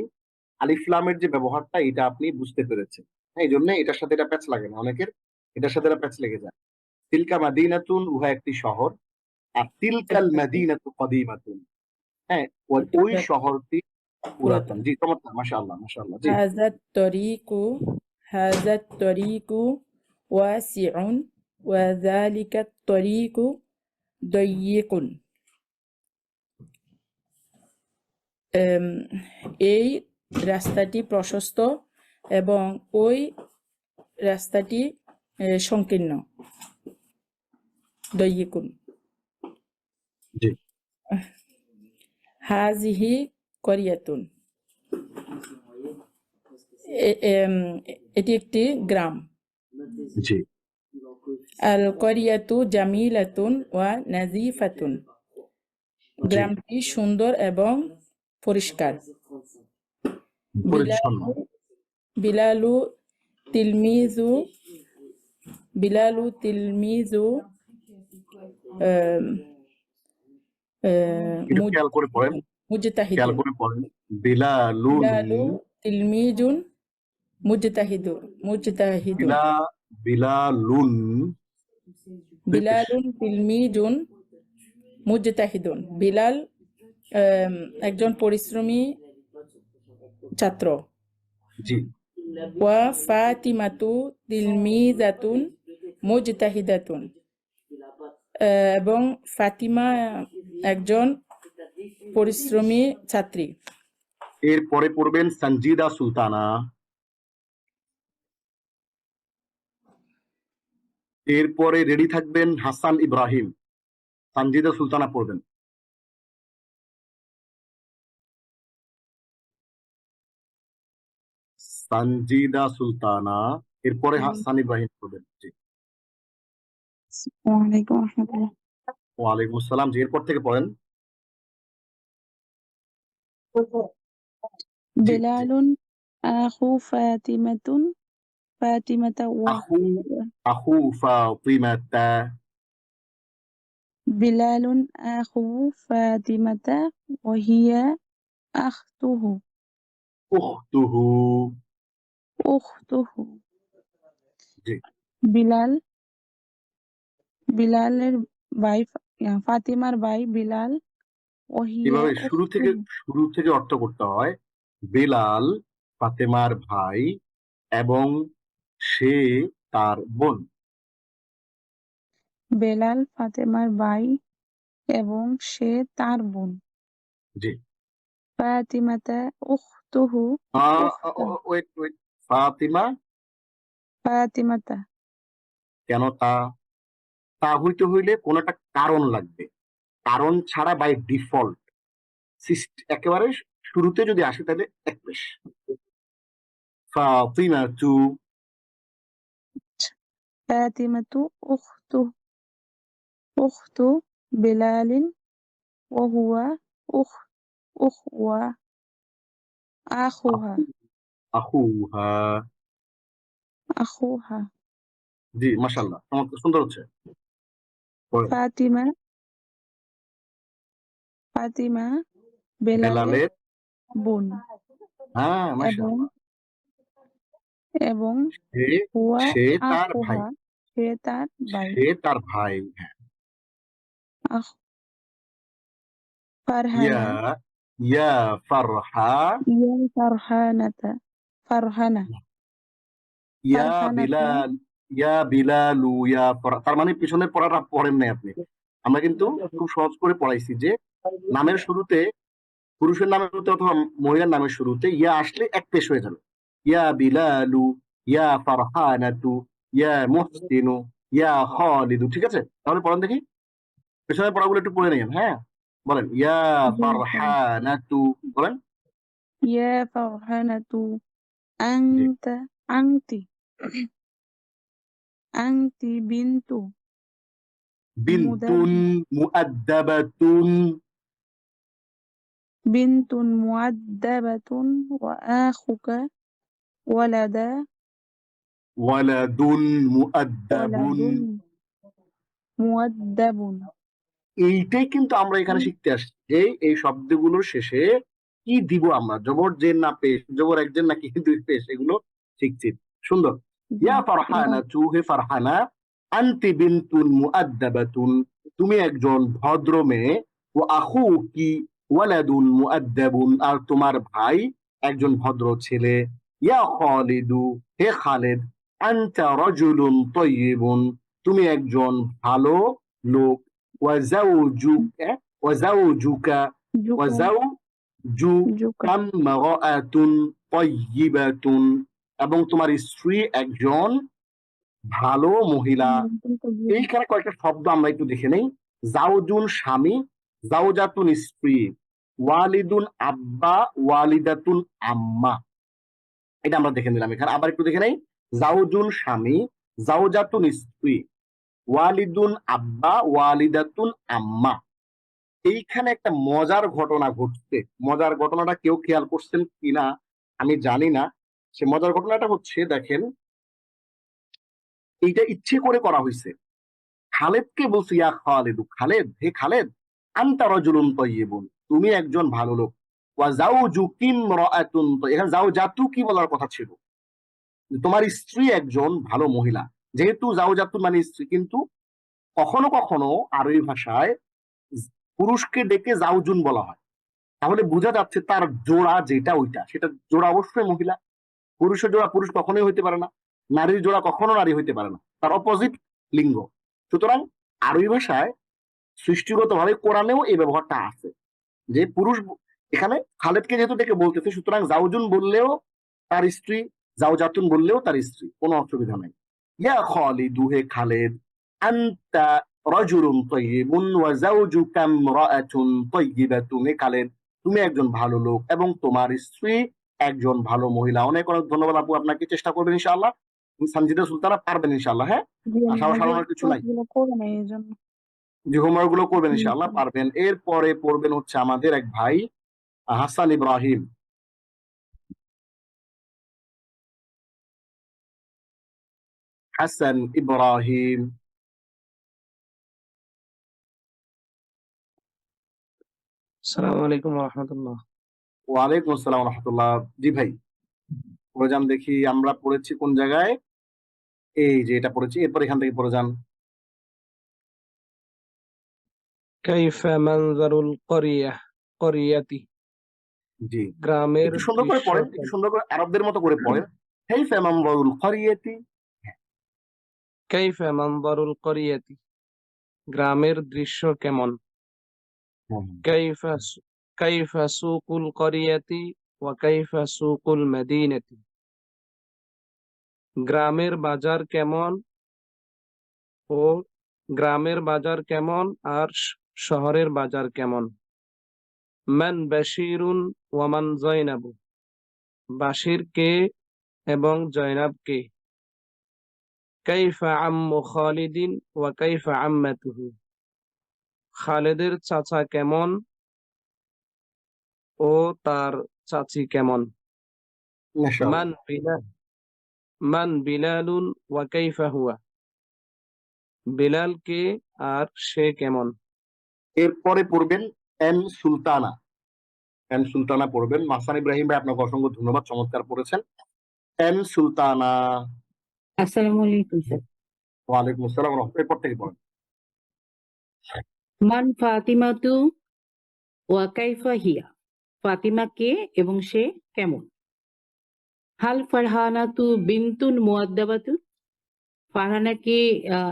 Speaker 2: আলিফ লামের যে ব্যবহারটা এটা আপনি বুঝতে পেরেছেন। হ্যাঁ, এই জন্য এটার সাথে এটা প্যাচ লাগে না, অনেকের এটার সাথে এটা প্যাচ লেগে যায়। তিলকা মাদিনাতুন, উহা একটি শহর। আর তিলকাল মাদিনাতু কদিমাতুন, হ্যাঁ, ওই শহরটি পুরাতন।
Speaker 5: পুরাতন।
Speaker 2: জি, চমৎকার, মাশাআল্লাহ, মাশাআল্লাহ। জি,
Speaker 5: হাযাত তরিকু ওয়াসিউন ওয়া যালিকাত তরিকু দায়্যিকুন। এই রাস্তাটি প্রশস্ত এবং ওই রাস্তাটি সংকীর্ণ। দায়্যিকুন।
Speaker 2: জি,
Speaker 5: হাযিহি করিয়াতুন। এটি একটি গ্রাম।
Speaker 2: জি,
Speaker 5: আল করিয়াতু জামিলাতুন ওয়া নাযিফাতুন।
Speaker 2: জি,
Speaker 5: গ্রামটি সুন্দর এবং পরিষ্কার।
Speaker 2: পরিচ্ছন্ন।
Speaker 5: বিলালু তিলমিজু বিলালু তিলমিজু
Speaker 2: একটু খেয়াল করে পড়েন, খেয়াল
Speaker 5: মুজতাহিদুন।
Speaker 2: করে পড়েন। বিলালুন,
Speaker 5: বিলালু তিলমিজুন মুজতাহিদুন।
Speaker 2: বিলালুন,
Speaker 5: বিলালুন তিলমিজুন মুজতাহিদুন। বিলাল একজন পরিশ্রমী ছাত্র।
Speaker 2: জি,
Speaker 5: ওয়া ফাতিমাতু তিলমিজাতুন মুজতাহিদাতুন। এবং ফাতিমা একজন পরিশ্রমী ছাত্রী।
Speaker 2: এরপরে পড়বেন সঞ্জিদা সুলতানা। এরপরে রেডি থাকবেন হাসান ইব্রাহিম। সঞ্জিদা সুলতানা পড়বেন। সঞ্জিদা সুলতানা, এরপরে হাসান ইব্রাহিম পড়বেন। জি,
Speaker 6: ওয়ালাইকুম রহমতুল্লাহ।
Speaker 2: ওয়ালাইকুম আসসালাম। জি, এরপর থেকে পড়েন। জি, জি।
Speaker 6: বেলালুন আখু ফাতিমাতা ওয়া
Speaker 2: আখু আখু ফাতিমাতা।
Speaker 6: বেলালুন আখু ফাতিমাতা ওয়া হিয়া আখতুহু
Speaker 2: উখতুহু।
Speaker 6: উখতুহু।
Speaker 2: জি,
Speaker 6: বিলাল বিলালের ভাই ফাতিমার ভাই বিলাল ওয়া হিয়া
Speaker 2: এভাবে
Speaker 6: উখতুহু।
Speaker 2: শুরু থেকে অর্থ করতে হয়। বেলাল ফাতেমার ভাই এবং সে তার বোন।
Speaker 6: বেলাল ফাতেমার ভাই এবং সে তার বোন।
Speaker 2: জি,
Speaker 6: ফাতিমাতা উখতুহু উখতা
Speaker 2: ওয়েট ওয়েট, ফাতিমা।
Speaker 6: ফাতিমাতা
Speaker 2: কেন তা? তা হইতে হইলে কোন একটা কারণ লাগবে। কারণ ছাড়া বাই ডিফল্ট একেবারে শুরুতে যদি আসে তাহলে এক পেশ। ফাতিমাতু
Speaker 6: فاطمة أخت بلال وهو أخوة أخوها
Speaker 2: আখুহা।
Speaker 6: أخوها
Speaker 2: জি মাশাআল্লাহ, চমৎকার, সুন্দর হচ্ছে। পড়েন।
Speaker 6: ফাতিমা বেলালের
Speaker 2: বেলালের,
Speaker 6: বোন
Speaker 2: হ্যাঁ
Speaker 6: এবং
Speaker 2: মাশাআল্লাহ,
Speaker 6: এবং
Speaker 2: সে
Speaker 6: হুয়া
Speaker 2: সে তার ভাই,
Speaker 6: আখুহা সে তার ভাই
Speaker 2: সে তার ভাই, হ্যাঁ।
Speaker 6: আখ
Speaker 2: ইয়া
Speaker 6: ফারহানা
Speaker 2: ইয়া ফারহা,
Speaker 6: ইয়া ফারহানা
Speaker 2: ইয়া
Speaker 6: ফারহানাতু
Speaker 2: বিলাল, ইয়া বিলালু, তার মানে পিছনের পড়াটা পড়েন নাই আপনি। আমরা কিন্তু খুব সহজ করে পড়াইছি যে নামের শুরুতে, পুরুষের নামের শুরুতে অথবা মহিলার নামের শুরুতে ইয়া আসলে এক পেশ হয়ে যাবে। ইয়া বিলালু, ইয়া ফারহানাতু, ইয়া মুহসিনু, ইয়া খালিদু। ঠিক আছে, তাহলে পড়েন দেখি, পেছনের পড়াগুলো একটু পড়ে নেন। হ্যাঁ, বলেন ইয়া ফারহানাতু, বলেন।
Speaker 6: ইয়া ফারহানাতু
Speaker 2: জি।
Speaker 6: আনতি আনতি
Speaker 2: বিনতুন মুআদ্দাবাতুন,
Speaker 6: বিনতুন মুআদ্দাবাতুন ওয়া আখুকা ওয়ালাদা
Speaker 2: ওয়ালাদুন মুআদ্দাবুন।
Speaker 6: ওয়ালাদুন মুআদ্দাবুন
Speaker 2: এইটাই কিন্তু আমরা এখানে শিখতে আসছি যে এই শব্দগুলোর শেষে কি দিব আমরা, জবর জের না পেশ, জবর একজের নাকি দুই পেশ, এগুলো শিখছি। সুন্দর। ইয়া ফারহানা তু, হে ফারহানা, আনতি বিনতুন মুআদ্দাবাতুন, তুমি একজন ভদ্র মেয়ে, ও আখুকি ওয়ালাদুন মুআদ্দাবুন, আর তোমার ভাই একজন ভদ্র ছেলে। ইয়া খালিদু, হে খালেদ, আনতা রাজুলুন তাইয়িবুন, তুমি একজন ভালো লোক। ওয়াজাউজুকা ওয়াজাউজুকা ওয়াজাউজুকা ইমরাআতুন তাইয়িবাতুন, এবং তোমার স্ত্রী একজন ভালো মহিলা। এইখানে কয়েকটা শব্দ আমরা একটু দেখে নেই। জাউজুন স্বামী, জাউজাতুন স্ত্রী, ওয়ালিদুন আব্বা, ওয়ালিদাতুন আম্মা। এটা আমরা দেখে নিলাম। এখানে আবার একটু দেখে নেই। জাউজুন স্বামী, জাউজাতুন স্ত্রী, ওয়ালিদুন আব্বা, ওয়ালিদাতুন আম্মা। এইখানে একটা মজার ঘটনা ঘটছে। মজার ঘটনাটা কেউ খেয়াল করছেন কিনা আমি জানি না। সে মজার ঘটনাটা হচ্ছে, দেখেন, এইটা ইচ্ছে করে করা হয়েছে। খালেদকে বলছে ইয়া খালেদু, খালেদ, হে খালেদ, আনতা রাজুলুন তাইয়িবুন, তুমি একজন ভালো লোক। ওয়া জাউজুকি ইমরাআতুন, এখানে জাউজাতু কি বলার কথা ছিল, তোমার স্ত্রী একজন ভালো মহিলা। যেহেতু জাউজাতু মানে স্ত্রী, কিন্তু কখনো কখনো আরবি ভাষায় পুরুষকে ডেকে জাউজুন বলা হয়, তাহলে বোঝা যাচ্ছে তার জোড়া যেটা ওইটা, সেটা জোড়া অবশ্যই মহিলা। পুরুষের জোড়া পুরুষ কখনোই হইতে পারে না, নারীর জোড়া কখনো নারী হইতে পারে না, তার অপোজিট লিঙ্গ। সুতরাং আরবি ভাষায় সৃষ্টিগত ভাবে কোরআনেও এই ব্যবহারটা আছে যে পুরুষ, এখানে খালেদকে যেহেতু ডেকে বলতেছে, সুতরাং জাউজুন বললেও তার স্ত্রী, জাউজাতুন বললেও তার স্ত্রী, কোনো অসুবিধা নাই। ইয়া খালিদু, হে খালেদ, আনতা রাজুলুন তাইয়িবুন ওয়া জাওজুকা ইমরাআতুন তাইয়িবাতুন, হে খালেদ, তুমি একজন ভালো লোক এবং তোমার স্ত্রী একজন ভালো মহিলা। অনেক অনেক ধন্যবাদ আপু, আপনাকে। চেষ্টা করবেন ইনশাআল্লাহ, সানজিদা সুলতানা পারবেন ইনশাআল্লাহ। হ্যাঁ, আশা সারানোর কিছু নাই।
Speaker 6: করে নাই এই জন্য
Speaker 2: যে হোমওয়ার্ক গুলো করবেন ইনশাআল্লাহ, পারবেন। এরপরে পড়বেন হচ্ছে আমাদের এক ভাই হাসান ইব্রাহিম। হাসান ইব্রাহিম।
Speaker 3: আসসালামু আলাইকুম ওয়া রাহমাতুল্লাহ।
Speaker 2: ওয়ালাইকুম আসসালাম রহমতুল্লাহ। জি ভাই, পড়ে যান দেখি, আমরা পড়েছি কোন জায়গায়, এই যে এটা পড়েছি, এরপর এখান থেকে পড়ে যান।
Speaker 3: কাইফা মানজারুল করিয়াতি,
Speaker 2: জি,
Speaker 3: গ্রামের
Speaker 2: একটু সুন্দর করে
Speaker 3: দৃশ্য
Speaker 2: পড়েন, একটু সুন্দর করে আরবদের মতো করে পড়েন। কাইফা মানজারুল করিয়াতি।
Speaker 3: কাইফা মানজারুল করিয়াতি, গ্রামের দৃশ্য কেমন। কাইফা কাইফা সুকুল করিয়াতি ওয়া কাইফা সুকুল মদিনাতি, গ্রামের বাজার কেমন ও গ্রামের বাজার কেমন আর শহরের বাজার কেমন। মান বাশিরুন ওয়ামান জয়নাবু, বাশির কে এবং জয়নাব কে? কাইফা আম্মু খালিদিন ওয়া কাইফা আম্মাতুহু, খালেদের চাচা কেমন ও তার চাচি কেমন?
Speaker 2: মাশাআল্লাহ।
Speaker 3: মান বিলালুন ওয়া কাইফা হুয়া, বিলাল কে আর সে কেমন?
Speaker 2: এরপরে পড়বেন এম সুলতানা। এম সুলতানা পড়বেন। মাহসান ইব্রাহিম ভাই, আপনাকে অসংখ্য ধন্যবাদ, চমৎকার পড়েছেন। এম সুলতানা।
Speaker 7: আসসালামু আলাইকুম স্যার।
Speaker 2: ওয়ালাইকুম আসসালাম ওয়া রাহমাতুল্লাহ। এরপর থেকে পড়েন।
Speaker 7: মান ফাতিমাতু ওয়া কাইফা হিয়া, ফাতিমা কে এবং সে কেমন? হাল ফারহানাতু বিনতুন মুআদ্দাবাতু, ফারহানা কি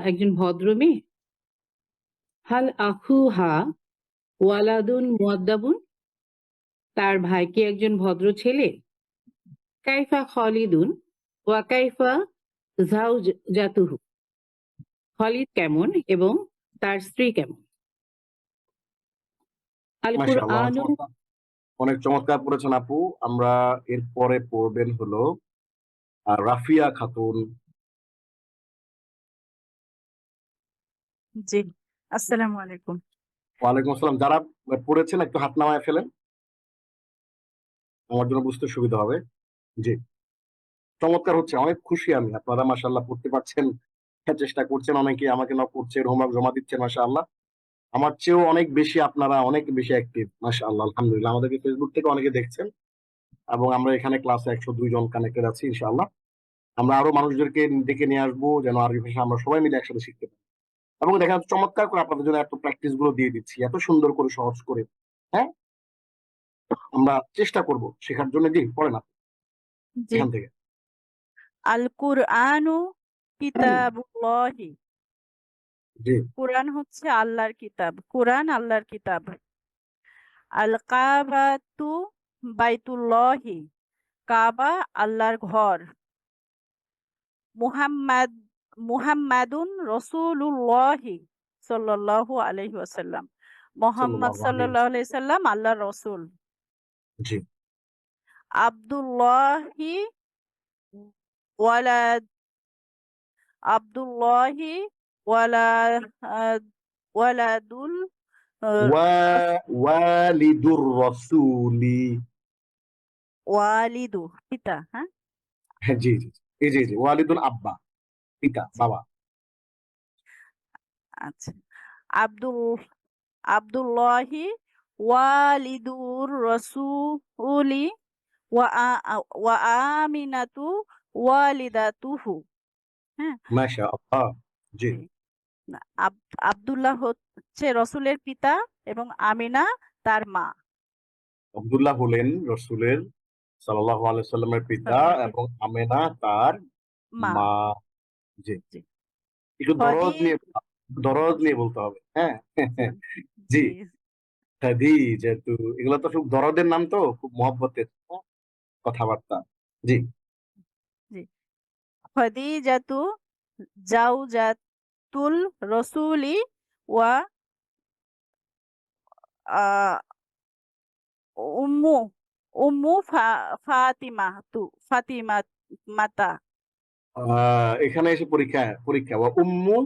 Speaker 7: একজন ভদ্র মেয়ে? হাল আখুহা ওয়ালাদুন মুআদ্দাবুন, তার ভাই কি একজন ভদ্র ছেলে? কাইফা খালিদুন ওয়া কাইফা জাউজাতুহু, খালিদ কেমন এবং তার স্ত্রী কেমন? আল
Speaker 2: মাশাআল্লাহ,
Speaker 7: কুরআনু,
Speaker 2: অনেক চমৎকার পড়েছেন আপু। আমরা এরপরে পড়বেন হলো রাফিয়া খাতুন।
Speaker 8: জি, আসসালামু আলাইকুম।
Speaker 2: ওয়ালাইকুম আসসালাম। যারা পড়েছেন একটু হাত নামায় ফেলেন, আমার জন্য বুঝতে সুবিধা হবে। জি, চমৎকার হচ্ছে, অনেক খুশি আমি। আপনারা মাশাআল্লাহ পড়তে পারছেন, চেষ্টা করছেন, অনেকে আমাকে নক করছেন, হোমওয়ার্ক জমা দিচ্ছেন। মাশাআল্লাহ, আমার চেয়েও অনেক বেশি আপনারা অনেক বেশি অ্যাক্টিভ। মাশাআল্লাহ, আলহামদুলিল্লাহ। আমাদেরকে ফেসবুক থেকে অনেকে দেখছেন এবং আমরা এখানে ক্লাসে 102 জন কানেক্টেড আছি। ইনশাআল্লাহ আমরা আরো মানুষদেরকে ডেকে নিয়ে আসবো, যেন আরবি ভাষা আমরা সবাই মিলে একসাথে শিখতে পারি। এবং দেখা যাচ্ছে চমৎকার করে আপনাদের জন্য এত প্র্যাকটিস গুলো দিয়ে দিচ্ছি, এত সুন্দর করে, সহজ করে। হ্যাঁ, আমরা চেষ্টা করব শেখার জন্য। জি, পড়েন আপনি
Speaker 8: জি,
Speaker 2: এখান থেকে।
Speaker 8: আল কুরআনু কিতাবুল্লাহি,
Speaker 2: জি,
Speaker 8: কুরআন হচ্ছে আল্লাহর কিতাব, কুরআন আল্লাহর কিতাব। আল কাবাতু বাইতুল্লাহি, কাবা আল্লাহর ঘর। মুহাম্মাদুন রাসূলুল্লাহি সাল্লাল্লাহু আলাইহি ওয়াসাল্লাম, মুহাম্মদ
Speaker 2: সাল্লাল্লাহু আলাইহি
Speaker 8: সাল্লাল্লাহু আলাইহি সাল্লাম আল্লাহর রাসূল।
Speaker 2: জি,
Speaker 8: আব্দুল্লাহি ওয়ালাদ আব্দুল্লাহি ওয়ালাদুল
Speaker 2: ওয়া ওয়ালিদুর রাসূলি।
Speaker 8: ওয়ালিদু পিতা। হ্যাঁ,
Speaker 2: হ্যাঁ, জি জি জি। এই জি জি, ওয়ালিদুল আব্বা, পিতা, বাবা।
Speaker 8: আচ্ছা। আব্দুল আব্দুল্লাহি ওয়ালিদুর রাসূলি ওয়া আমিনাতু ওয়ালিদাতুহু। হ্যাঁ,
Speaker 2: মাশাআল্লাহ। জি,
Speaker 8: জি। না, আব্দুল্লাহ হচ্ছে রসুলের পিতা এবং আমিনা তার মা।
Speaker 2: আব্দুল্লাহ হলেন রসুলের সাল্লাল্লাহু আলাইহি ওয়াসাল্লামের পিতা এবং আমেনা তার
Speaker 8: মা।
Speaker 2: মা। জি,
Speaker 8: জি।
Speaker 2: একটু দরজ নিয়ে বলতে হবে। হ্যাঁ, জি।
Speaker 8: জি,
Speaker 2: খাদিজাতু, এগুলো তো সব দরদের নাম, তো খুব মহব্বতের কথাবার্তা। জি,
Speaker 8: জি। খাদিজাতু জাওজাতুল রসুলি ওয়া আহ, উম্মু উম্মু ফাতিমা মাতা
Speaker 2: এখানে এসে পরীক্ষা পরীক্ষা ওয়া উম্মু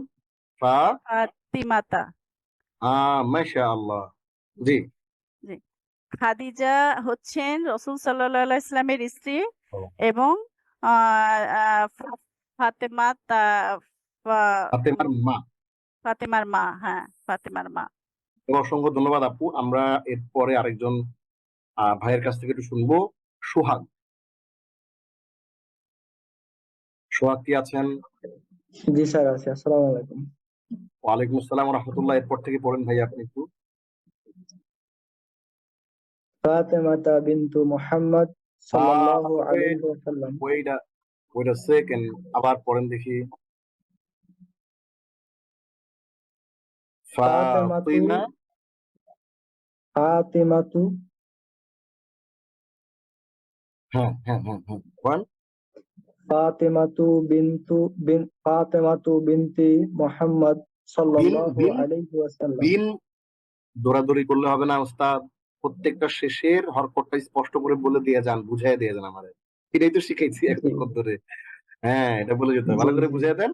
Speaker 2: ফা
Speaker 8: ফাতিমাতা।
Speaker 2: মাশাআল্লাহ। জি,
Speaker 8: জি। খাদিজা হচ্ছেন রসুল সাল্লাল্লাহু আলাইহি ইসলামের স্ত্রী এবং ফাতেমা
Speaker 2: ফাতেমার মা।
Speaker 8: ফাতেমার মা। হ্যাঁ, ফাতেমার মা।
Speaker 2: অসংখ্য ধন্যবাদ আপু। আমরা এরপরে আরেকজন ভাইয়ের কাছ থেকে একটু শুনবো। সোহাগ। সোহাগ কি আছেন?
Speaker 9: জি স্যার, আছি। আসসালামু আলাইকুম।
Speaker 2: ওয়ালাইকুম আসসালাম ওয়া রাহমাতুল্লাহ। এরপর থেকে পড়েন ভাই আপনি একটু।
Speaker 9: ফাতেমাতা বিনতু মুহাম্মদ সাল্লাল্লাহু আলাইহি ওয়াসাল্লাম।
Speaker 2: ওয়েট আ সেকেন্ড, আবার পড়েন দেখি।
Speaker 9: ফাতেমাতু
Speaker 2: ফাতিমা।
Speaker 9: ফাতিমাতু
Speaker 2: হ্যাঁ হ্যাঁ হ্যাঁ হ্যাঁ, পড়েন।
Speaker 9: ফাতেমাতু বিনতি মুহাম্মদ
Speaker 2: বিন
Speaker 9: সাল্লাল্লাহু
Speaker 2: বিন
Speaker 9: আলাইহি ওয়াসাল্লাম।
Speaker 2: বিন দৌড়াদৌড়ি করলে হবে না ওস্তাদ, প্রত্যেকটা শেষের হরকতটা স্পষ্ট করে বলে দিয়ে যান, বুঝাই দিয়ে যান আমারে। এটাই তো শিখাইছি
Speaker 9: জি
Speaker 2: এতক্ষণ ধরে। হ্যাঁ, এটা বলে যেতে হবে।
Speaker 9: জি
Speaker 2: ভালো করে
Speaker 9: জি
Speaker 2: বুঝাই দেন।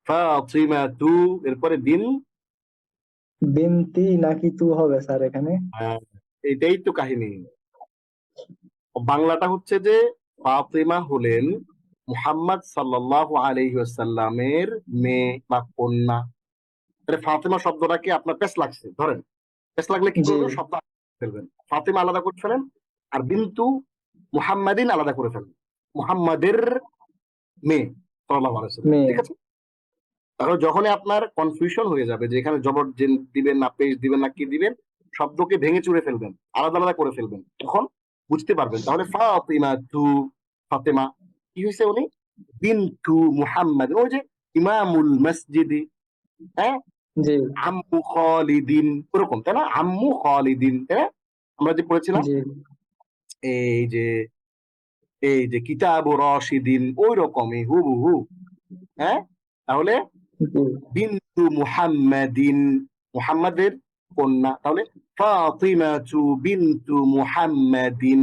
Speaker 2: ফাতিমাতু, এরপরে বিন।
Speaker 9: বিনতি নাকি তু হবে স্যার এখানে?
Speaker 2: হ্যাঁ, এটাই তো কাহিনী। বাংলাটা হচ্ছে যে ফাতিমা হলেন মুহাম্মদ সাল্লাল্লাহু আলাইহি ওয়াসাল্লামের মেয়ে বা কন্যা। তাহলে ফাতিমা শব্দটাকে আপনার পেশ লাগছে, ধরেন পেশ লাগলে কি
Speaker 9: জি
Speaker 2: করবেন, শব্দ আলাদা করে ফেলবেন, ফাতিমা আলাদা করে ফেলেন, আর বিন্তু মুহাম্মাদিন আলাদা করে ফেলেন, মুহাম্মাদের মেয়ে সাল্লাল্লাহু আলাইহি ওয়াসাল্লাম।
Speaker 9: মেয়ে।
Speaker 2: ঠিক আছে? তাহলে যখনই আপনার কনফিউশন হয়ে যাবে যে এখানে জবর জেন দিবেন না পেশ দিবেন না কি দিবেন, শব্দকে ভেঙে চুরে ফেলবেন, আলাদা আলাদা করে ফেলবেন, তখন বুঝতে পারবেন। তাহলে ফাতিমা তু, ফাতেমা কি হয়েছে, উনি বিন্তু মুহাম্মদ, ওই যে ইমামুল মসজিদি, হ্যাঁ,
Speaker 9: জি
Speaker 2: আম্মু খালিদিন, ওরকম তাই না, আম্মু খালিদিন, তাই না? আমরা যে পড়েছিলাম
Speaker 9: জি
Speaker 2: এই যে কিতাবু রাশিদিন, ওই রকমই হুবহু। হ্যাঁ, তাহলে
Speaker 9: জি
Speaker 2: বিন্তু মুহাম্মাদিন, মুহাম্মাদের কন্যা, তাহলে ফাতিমাতু বিন্তু মুহাম্মাদিন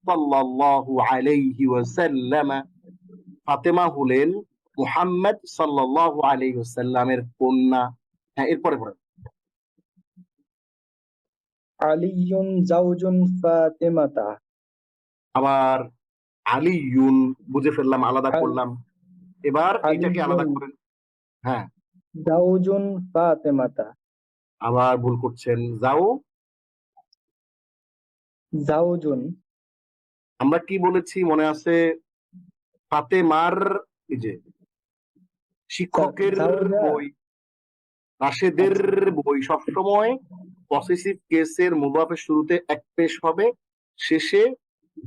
Speaker 2: সাল্লাল্লাহু আলাইহি ওয়াসাল্লাম। ফাতেমা হলেন মুহাম্মদ সাল্লাল্লাহু আলাইহি ওয়াসাল্লামের কন্যা। হ্যাঁ, এরপরে পড়েন।
Speaker 9: আলিয়ুন জাওজুন ফাতিমাতা।
Speaker 2: আবার আলিয়ুন, বুঝে ফেললাম, আলাদা
Speaker 9: আল-
Speaker 2: করলাম। এবার এইটাকে আলাদা
Speaker 9: আলিয়ুন
Speaker 2: করেন। হ্যাঁ,
Speaker 9: জাওজুন ফাতিমাতা।
Speaker 2: আবার ভুল করছেন, যাও।
Speaker 9: জাওজুন
Speaker 2: আমরা কি বলেছি মনে আছে? ফাতেমার এই যে শিক্ষকের
Speaker 9: জাওজা।
Speaker 2: বই, রাশেদের
Speaker 9: আচ্ছা
Speaker 2: বই সবসময় পসেসিভ কেসের মুদাফের শুরুতে এক পেশ হবে, শেষে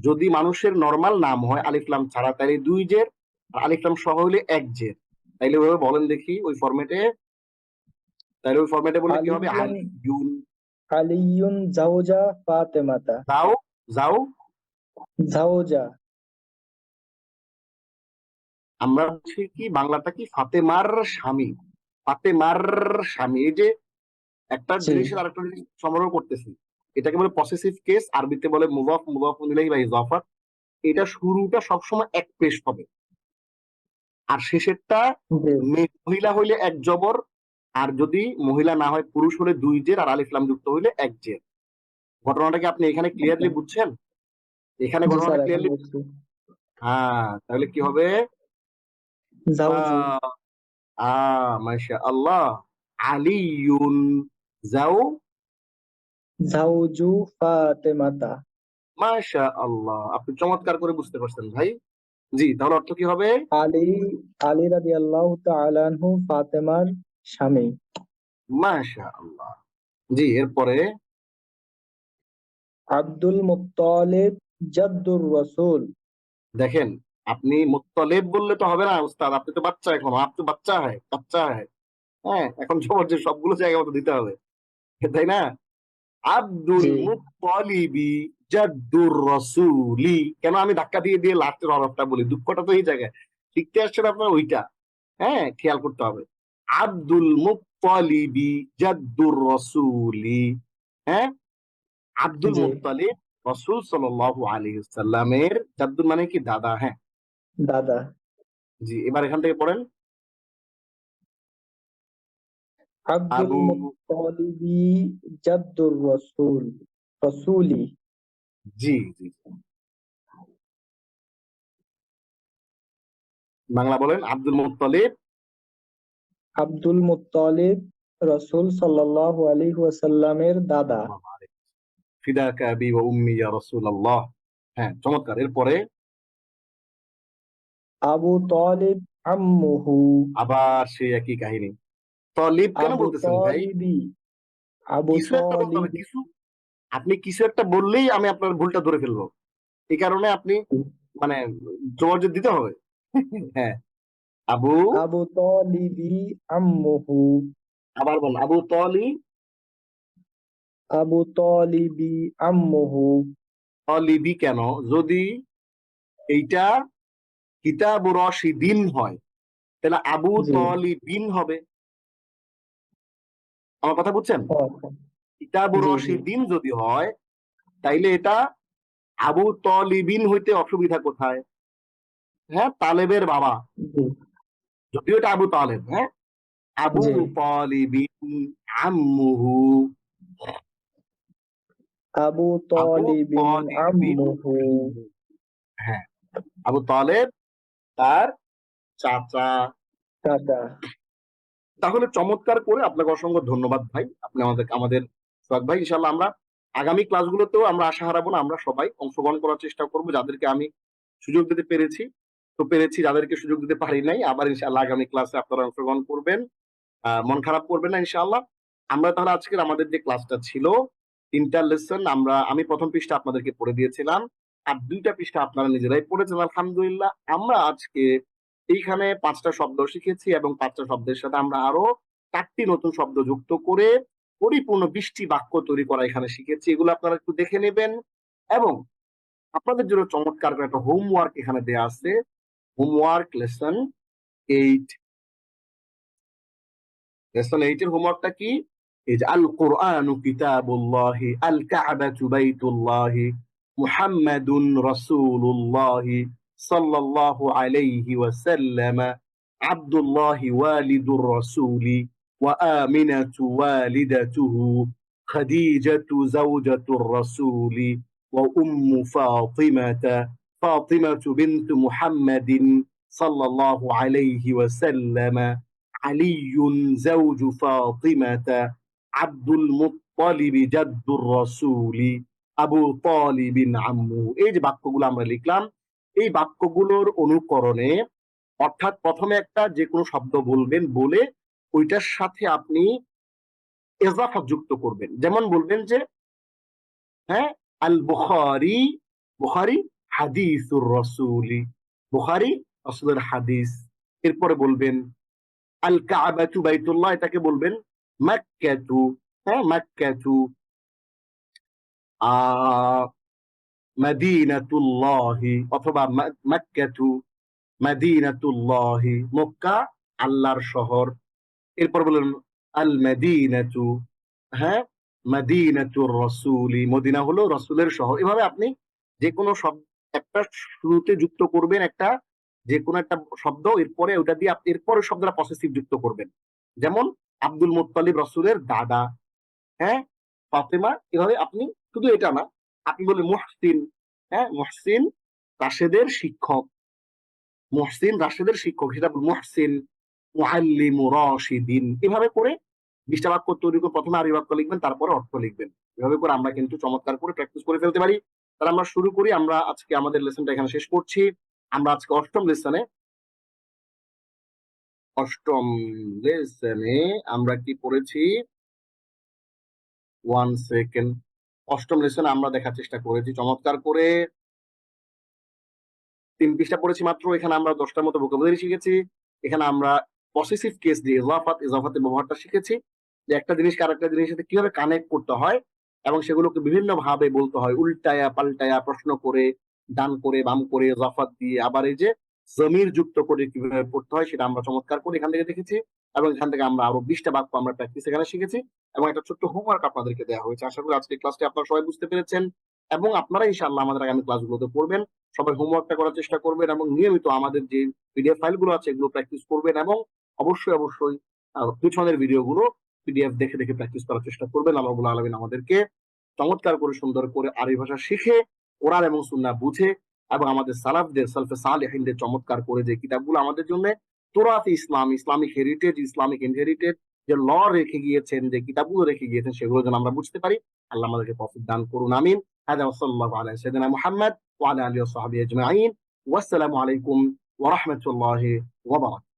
Speaker 2: যদি মানুষের নরমাল নাম হয় আলিফ লাম ছাড়া তাহলে দুই জের, আর আলিফ লাম সহ হইলে এক জের। তাইলে ওইভাবে বলেন দেখি ওই ফরম্যাটে, তাহলে ওই ফরম্যাটে বললে কি হবে?
Speaker 9: আলিয়ুন
Speaker 2: আলিয়ুন
Speaker 9: আলিয়ুন জাওজা ফাতিমাতা।
Speaker 2: যাও, যাও।
Speaker 9: জাওজা
Speaker 2: আমরা বলছি কি বাংলাটা কি ফাতেমার স্বামী, ফাতেমার স্বামী। এই যে একটা
Speaker 9: জি
Speaker 2: জিনিসের আরেকটা জিনিস সমারোহ করতেছি, এটাকে বলে পসেসিভ কেস, আরবিতে বলে মুজাফ, মুজাফুন ইলাইহি বা ইজাফাত। এটা শুরুটা সবসময় এক পেশ হবে, আর শেষেরটা
Speaker 9: জি
Speaker 2: মহিলা হইলে এক জবর, আর যদি মহিলা না হয় পুরুষ হলে দুই জের, আর আলিফ লাম যুক্ত হইলে এক জের। ঘটনাটা কি আপনি এখানে ক্লিয়ারলি বুঝছেন? এখানে
Speaker 9: জি স্যার
Speaker 2: ঘটনাটা
Speaker 9: এখন
Speaker 2: ক্লিয়ারলি,
Speaker 9: বুঝছি।
Speaker 2: হ্যাঁ, তাহলে কি হবে?
Speaker 9: জাওজু
Speaker 2: মাশা আল্লাহ, আলিয়ুন যাও,
Speaker 9: জাওজু ফাতিমাতা।
Speaker 2: মাশা আল্লাহ, আপনি চমৎকার করে বুঝতে পারছেন ভাই। জি, তাহলে অর্থ কি হবে?
Speaker 9: আলী আলী রাদিয়াল্লাহু তাআলা আনহু ফাতেমার স্বামী।
Speaker 2: মাশা আল্লাহ। জি, এরপরে
Speaker 9: আব্দুল মুত্তালিব জাদ্দুর রাসূল।
Speaker 2: দেখেন, আপনি মুত্তালিব বললে তো হবে না উস্তাদ, আপনি তো বাচ্চা এখনো, আপনি তো বাচ্চা হয়, বাচ্চা হয়। হ্যাঁ, এখন যে সবগুলো জায়গা মতো দিতে হবে, তাই না? আব্দুল
Speaker 9: জি
Speaker 2: মুত্তালিবি জাদ্দুর রাসূলি, কেন আমি ধাক্কা দিয়ে দিয়ে লাস্টের হরফটা বলি? দুঃখটা তো এই জায়গায়, শিখতে আসছেন আপনার ওইটা। হ্যাঁ, খেয়াল করতে হবে। আব্দুল মুত্তালিবি জাদ্দুর রাসূলি। হ্যাঁ, আব্দুল
Speaker 9: জি
Speaker 2: মুত্তালিব রাসূল সাল্লাল্লাহু আলাইহি ওয়াসাল্লামের জাদ্দুর মানে কি? দাদা। হ্যাঁ,
Speaker 9: দাদা।
Speaker 2: জি, এবার এখান থেকে পড়েন।
Speaker 9: আব্দুল
Speaker 2: আবু,
Speaker 9: মুত্তালিবি জাদ্দুর রাসূল রাসূলি।
Speaker 2: জি জি, বাংলা বলেন। আব্দুল মুত্তালিব
Speaker 9: আব্দুল মুত্তালিব রাসূল সাল্লাল্লাহু আলাইহি ওয়াসাল্লামের দাদা।
Speaker 2: ফিদাকা আবি ওয়া উম্মি ইয়া রাসূলুল্লাহ। হ্যাঁ, চমৎকার। এরপরে
Speaker 9: আবু তালিব আম্মুহু।
Speaker 2: আবার সেই একই কাহিনী। তলিব কেন
Speaker 9: আবু
Speaker 2: বলতেছেন ভাই?
Speaker 9: তালিবি আবু
Speaker 2: কিছু একটা বলতে হবে,
Speaker 9: তালিবি।
Speaker 2: কিছু। আপনি কিছু একটা বললেই আমি আপনার ভুলটা ধরে ফেলবো, এই কারণে আপনি মানে জোর দিতে হবে। হ্যাঁ, আবু,
Speaker 9: আবু তালিবি আম্মুহু।
Speaker 2: আবার বল, আবু তলি,
Speaker 9: আবু তালিবি আম্মুহু।
Speaker 2: তলিবি কেন? যদি এইটা কিতাব রশিদিন হয় তাহলে আবু
Speaker 9: জি
Speaker 2: তলিবিন হবে। আমার কথা বুঝছেন?
Speaker 9: আচ্ছা।
Speaker 2: কিতাব
Speaker 9: জি জি
Speaker 2: রশিদিন যদি হয় তাইলে এটা আবু তলিবিন হইতে অসুবিধা কোথায়? হ্যাঁ, তালেবের বাবা,
Speaker 9: জি।
Speaker 2: যদিও এটা আবু তালেব। হ্যাঁ, আবু
Speaker 9: জি।
Speaker 2: তালিবিন আম্মুহু,
Speaker 9: আবু
Speaker 2: আবু
Speaker 9: তালিবিন
Speaker 2: তালিবিন
Speaker 9: আম্মুহু।
Speaker 2: হ্যাঁ, আবু তালেব তার চাচা।
Speaker 9: চাচা।
Speaker 2: তাহলে চমৎকার করে, আপনাকে অসংখ্য ধন্যবাদ ভাই, আপনি আমাদের সোহাগ ভাই। ইনশাল্লাহ আমরা আগামী ক্লাসগুলোতেও আমরা আশা হারাবো না, আমরা সবাই অংশগ্রহণ করার চেষ্টা করবো। যাদেরকে আমি সুযোগ দিতে পেরেছি তো পেরেছি, যাদেরকে সুযোগ দিতে পারি নাই, আবার ইনশাআল্লাহ আগামী ক্লাসে আপনারা অংশগ্রহণ করবেন। মন খারাপ করবেন না ইনশাআল্লাহ। আমরা তাহলে আজকের আমাদের যে ক্লাসটা ছিল, 3টা লেসন আমি প্রথম পৃষ্ঠা আপনাদেরকে পড়ে দিয়েছিলাম, আর 2টা পৃষ্ঠা আপনারা নিজেরাই পড়েছেন আলহামদুলিল্লাহ। আমরা আজকে এইখানে 5টা শব্দ শিখেছি এবং 5টা শব্দের সাথে আমরা আরো 4টি নতুন শব্দ যুক্ত করে পরিপূর্ণ 20টি বাক্য তৈরি করা এখানে শিখেছি। এগুলো আপনারা একটু দেখে নেবেন এবং আপনাদের জন্য চমৎকার করে একটা হোমওয়ার্ক এখানে দেয়া আছে। Homework lesson 8। লেসন 8 এর হোমওয়ার্কটা কি? এই যে আল কুরআনু কিতাবুল্লাহি, আল কা'বাতু বাইতুল্লাহি, মুহাম্মাদুন রাসূলুল্লাহি সাল্লাল্লাহু আলাইহি ওয়াসাল্লাম, আব্দুল্লাহি ওয়ালিদুর রাসূলি, ওয়া আমিনাতু ওয়ালিদাতুহু, খাদিজাতু যাওজাতুর রাসূলি, ওয়া উম্মু ফাতিমাতা, ফাতিমাতু বিনতু মুহাম্মাদিন সাল্লাল্লাহু আলাইহি ওয়াসাল্লাম, আলিয়ুন যাওজু ফাতিমাতা, আব্দুল মুত্তালিব জাদ্দুর রাসূলি, আবু তালিবিন আম্মু। এই যে বাক্যগুলো আমরা লিখলাম, এই বাক্যগুলোর অনুকরণে, অর্থাৎ প্রথমে একটা যে কোনো শব্দ বলবেন, বলে ওইটার সাথে আপনি এজাফা যুক্ত করবেন। যেমন বলবেন যে হ্যাঁ, আল বুখারী, বুখারী হাদিসুর রাসূলি, বুখারী রাসূলের হাদিস। এরপরে বলবেন আল কা'বাতু বাইতুল্লাহ, এটাকে বলবেন মাক্কাতু। হ্যাঁ, মাক্কাতু। মাদিনাতুল্লাহি, অথবা মাক্কাতু মাদিনাতুল্লাহি, মক্কা আল্লাহর শহর। এরপর বললেন আল মাদিনাতু, হ্যাঁ, মাদিনাতুর রাসূলি, মদিনা হলো রাসূলের শহর। এভাবে আপনি যে কোনো শব্দ একটা শুরুতে যুক্ত করবেন, একটা যে কোনো একটা শব্দ, এরপরে ওটা দিয়ে এরপরে শব্দটা পসেসিভ যুক্ত করবেন। যেমন আব্দুল মুত্তালিব রাসূলের দাদা, হ্যাঁ, ফাতেমা। এভাবে আপনি শুধু এটা না, আপনি বললেন মুহসিন, হ্যাঁ, মুহসিন রাশেদের শিক্ষক, মুহসিন রাশেদের শিক্ষক, সেটা মুহসিন মুআল্লিমু রাশিদিন। এভাবে করে 20টা বাক্য তৈরি করে প্রথমে আরবি বাক্য লিখবেন, তারপরে অর্থ লিখবেন। এভাবে করে আমরা কিন্তু চমৎকার করে প্র্যাকটিস করে ফেলতে পারি। তাহলে আমরা শুরু করি। আমরা আজকে আমাদের লেসনটা এখানে শেষ করছি। আমরা আজকে অষ্টম লেসনে আমরা কি পড়েছি? 1 সেকেন্ড। অষ্টম লেসনে আমরা দেখার চেষ্টা করেছি চমৎকার করে 3 পৃষ্ঠা পড়েছি মাত্র। এখানে আমরা 10টার মতো ভোকাবুলারি শিখেছি। এখানে আমরা পসেসিভ কেস দিয়ে ইজাফাতের ব্যবহারটা শিখেছি, যে একটা জিনিসকে আরেকটা জিনিসের সাথে কিভাবে কানেক্ট করতে হয় এবং সেগুলোকে বিভিন্ন ভাবে বলতে হয়, উল্টায়া পাল্টায়া, প্রশ্ন করে, ডান করে, বাম করে, ইজাফাত দিয়ে, আবার এই যে জমির যুক্ত করে কিভাবে পড়তে হয় সেটা আমরা চমৎকার করে এখান থেকে দেখেছি। এবং এখান থেকে আমরা আরো 20টা বাক্য আমরা প্র্যাকটিস এখানে শিখেছি এবং একটা ছোট্ট হোমওয়ার্ক আপনাদেরকে দেওয়া হয়েছে। আশা করি আজকে ক্লাসটি আপনারা সবাই বুঝতে পেরেছেন এবং আপনারা ইনশাআল্লাহ আমাদের আগামী ক্লাসগুলোতে পড়বেন। সবাই হোমওয়ার্কটা করার চেষ্টা করবেন এবং নিয়মিত আমাদের যে পিডিএফ ফাইলগুলো আছে এগুলো প্র্যাকটিস করবেন এবং অবশ্যই পিছনের ভিডিওগুলো পিডিএফ দেখে দেখে প্র্যাকটিস করার চেষ্টা করবেন। আল্লাহ রাব্বুল আলামিন আমাদেরকে চমৎকার করে, সুন্দর করে আরবি ভাষা শিখে, কোরআন এবং সুন্নাহ বুঝে এবং আমাদের সালাফদের, সালফে সালেহিনদের চমৎকার করে যে কিতাবগুলো আমাদের জন্য তুরাত ইসলাম, ইসলামিক হেরিটেজ, ইসলামিক ইনহেরিটেড যে ল রেখে গিয়েছেন, যে কিতাবগুলো রেখে গিয়েছেন, সেগুলো যেন আমরা বুঝতে পারি। আল্লাহ আমাদেরকে তৌফিক দান করুন, আমিন। হাদা ওয়া সাল্লাল্লাহু আলা সাইয়্যিদিনা মুহাম্মদ ওয়া আলা আলিহি ওয়া সাহবিহি আজমাইন। ওয়াসসালামু আলাইকুম ওয়া রাহমাতুল্লাহি ওয়া বারাকাতুহু।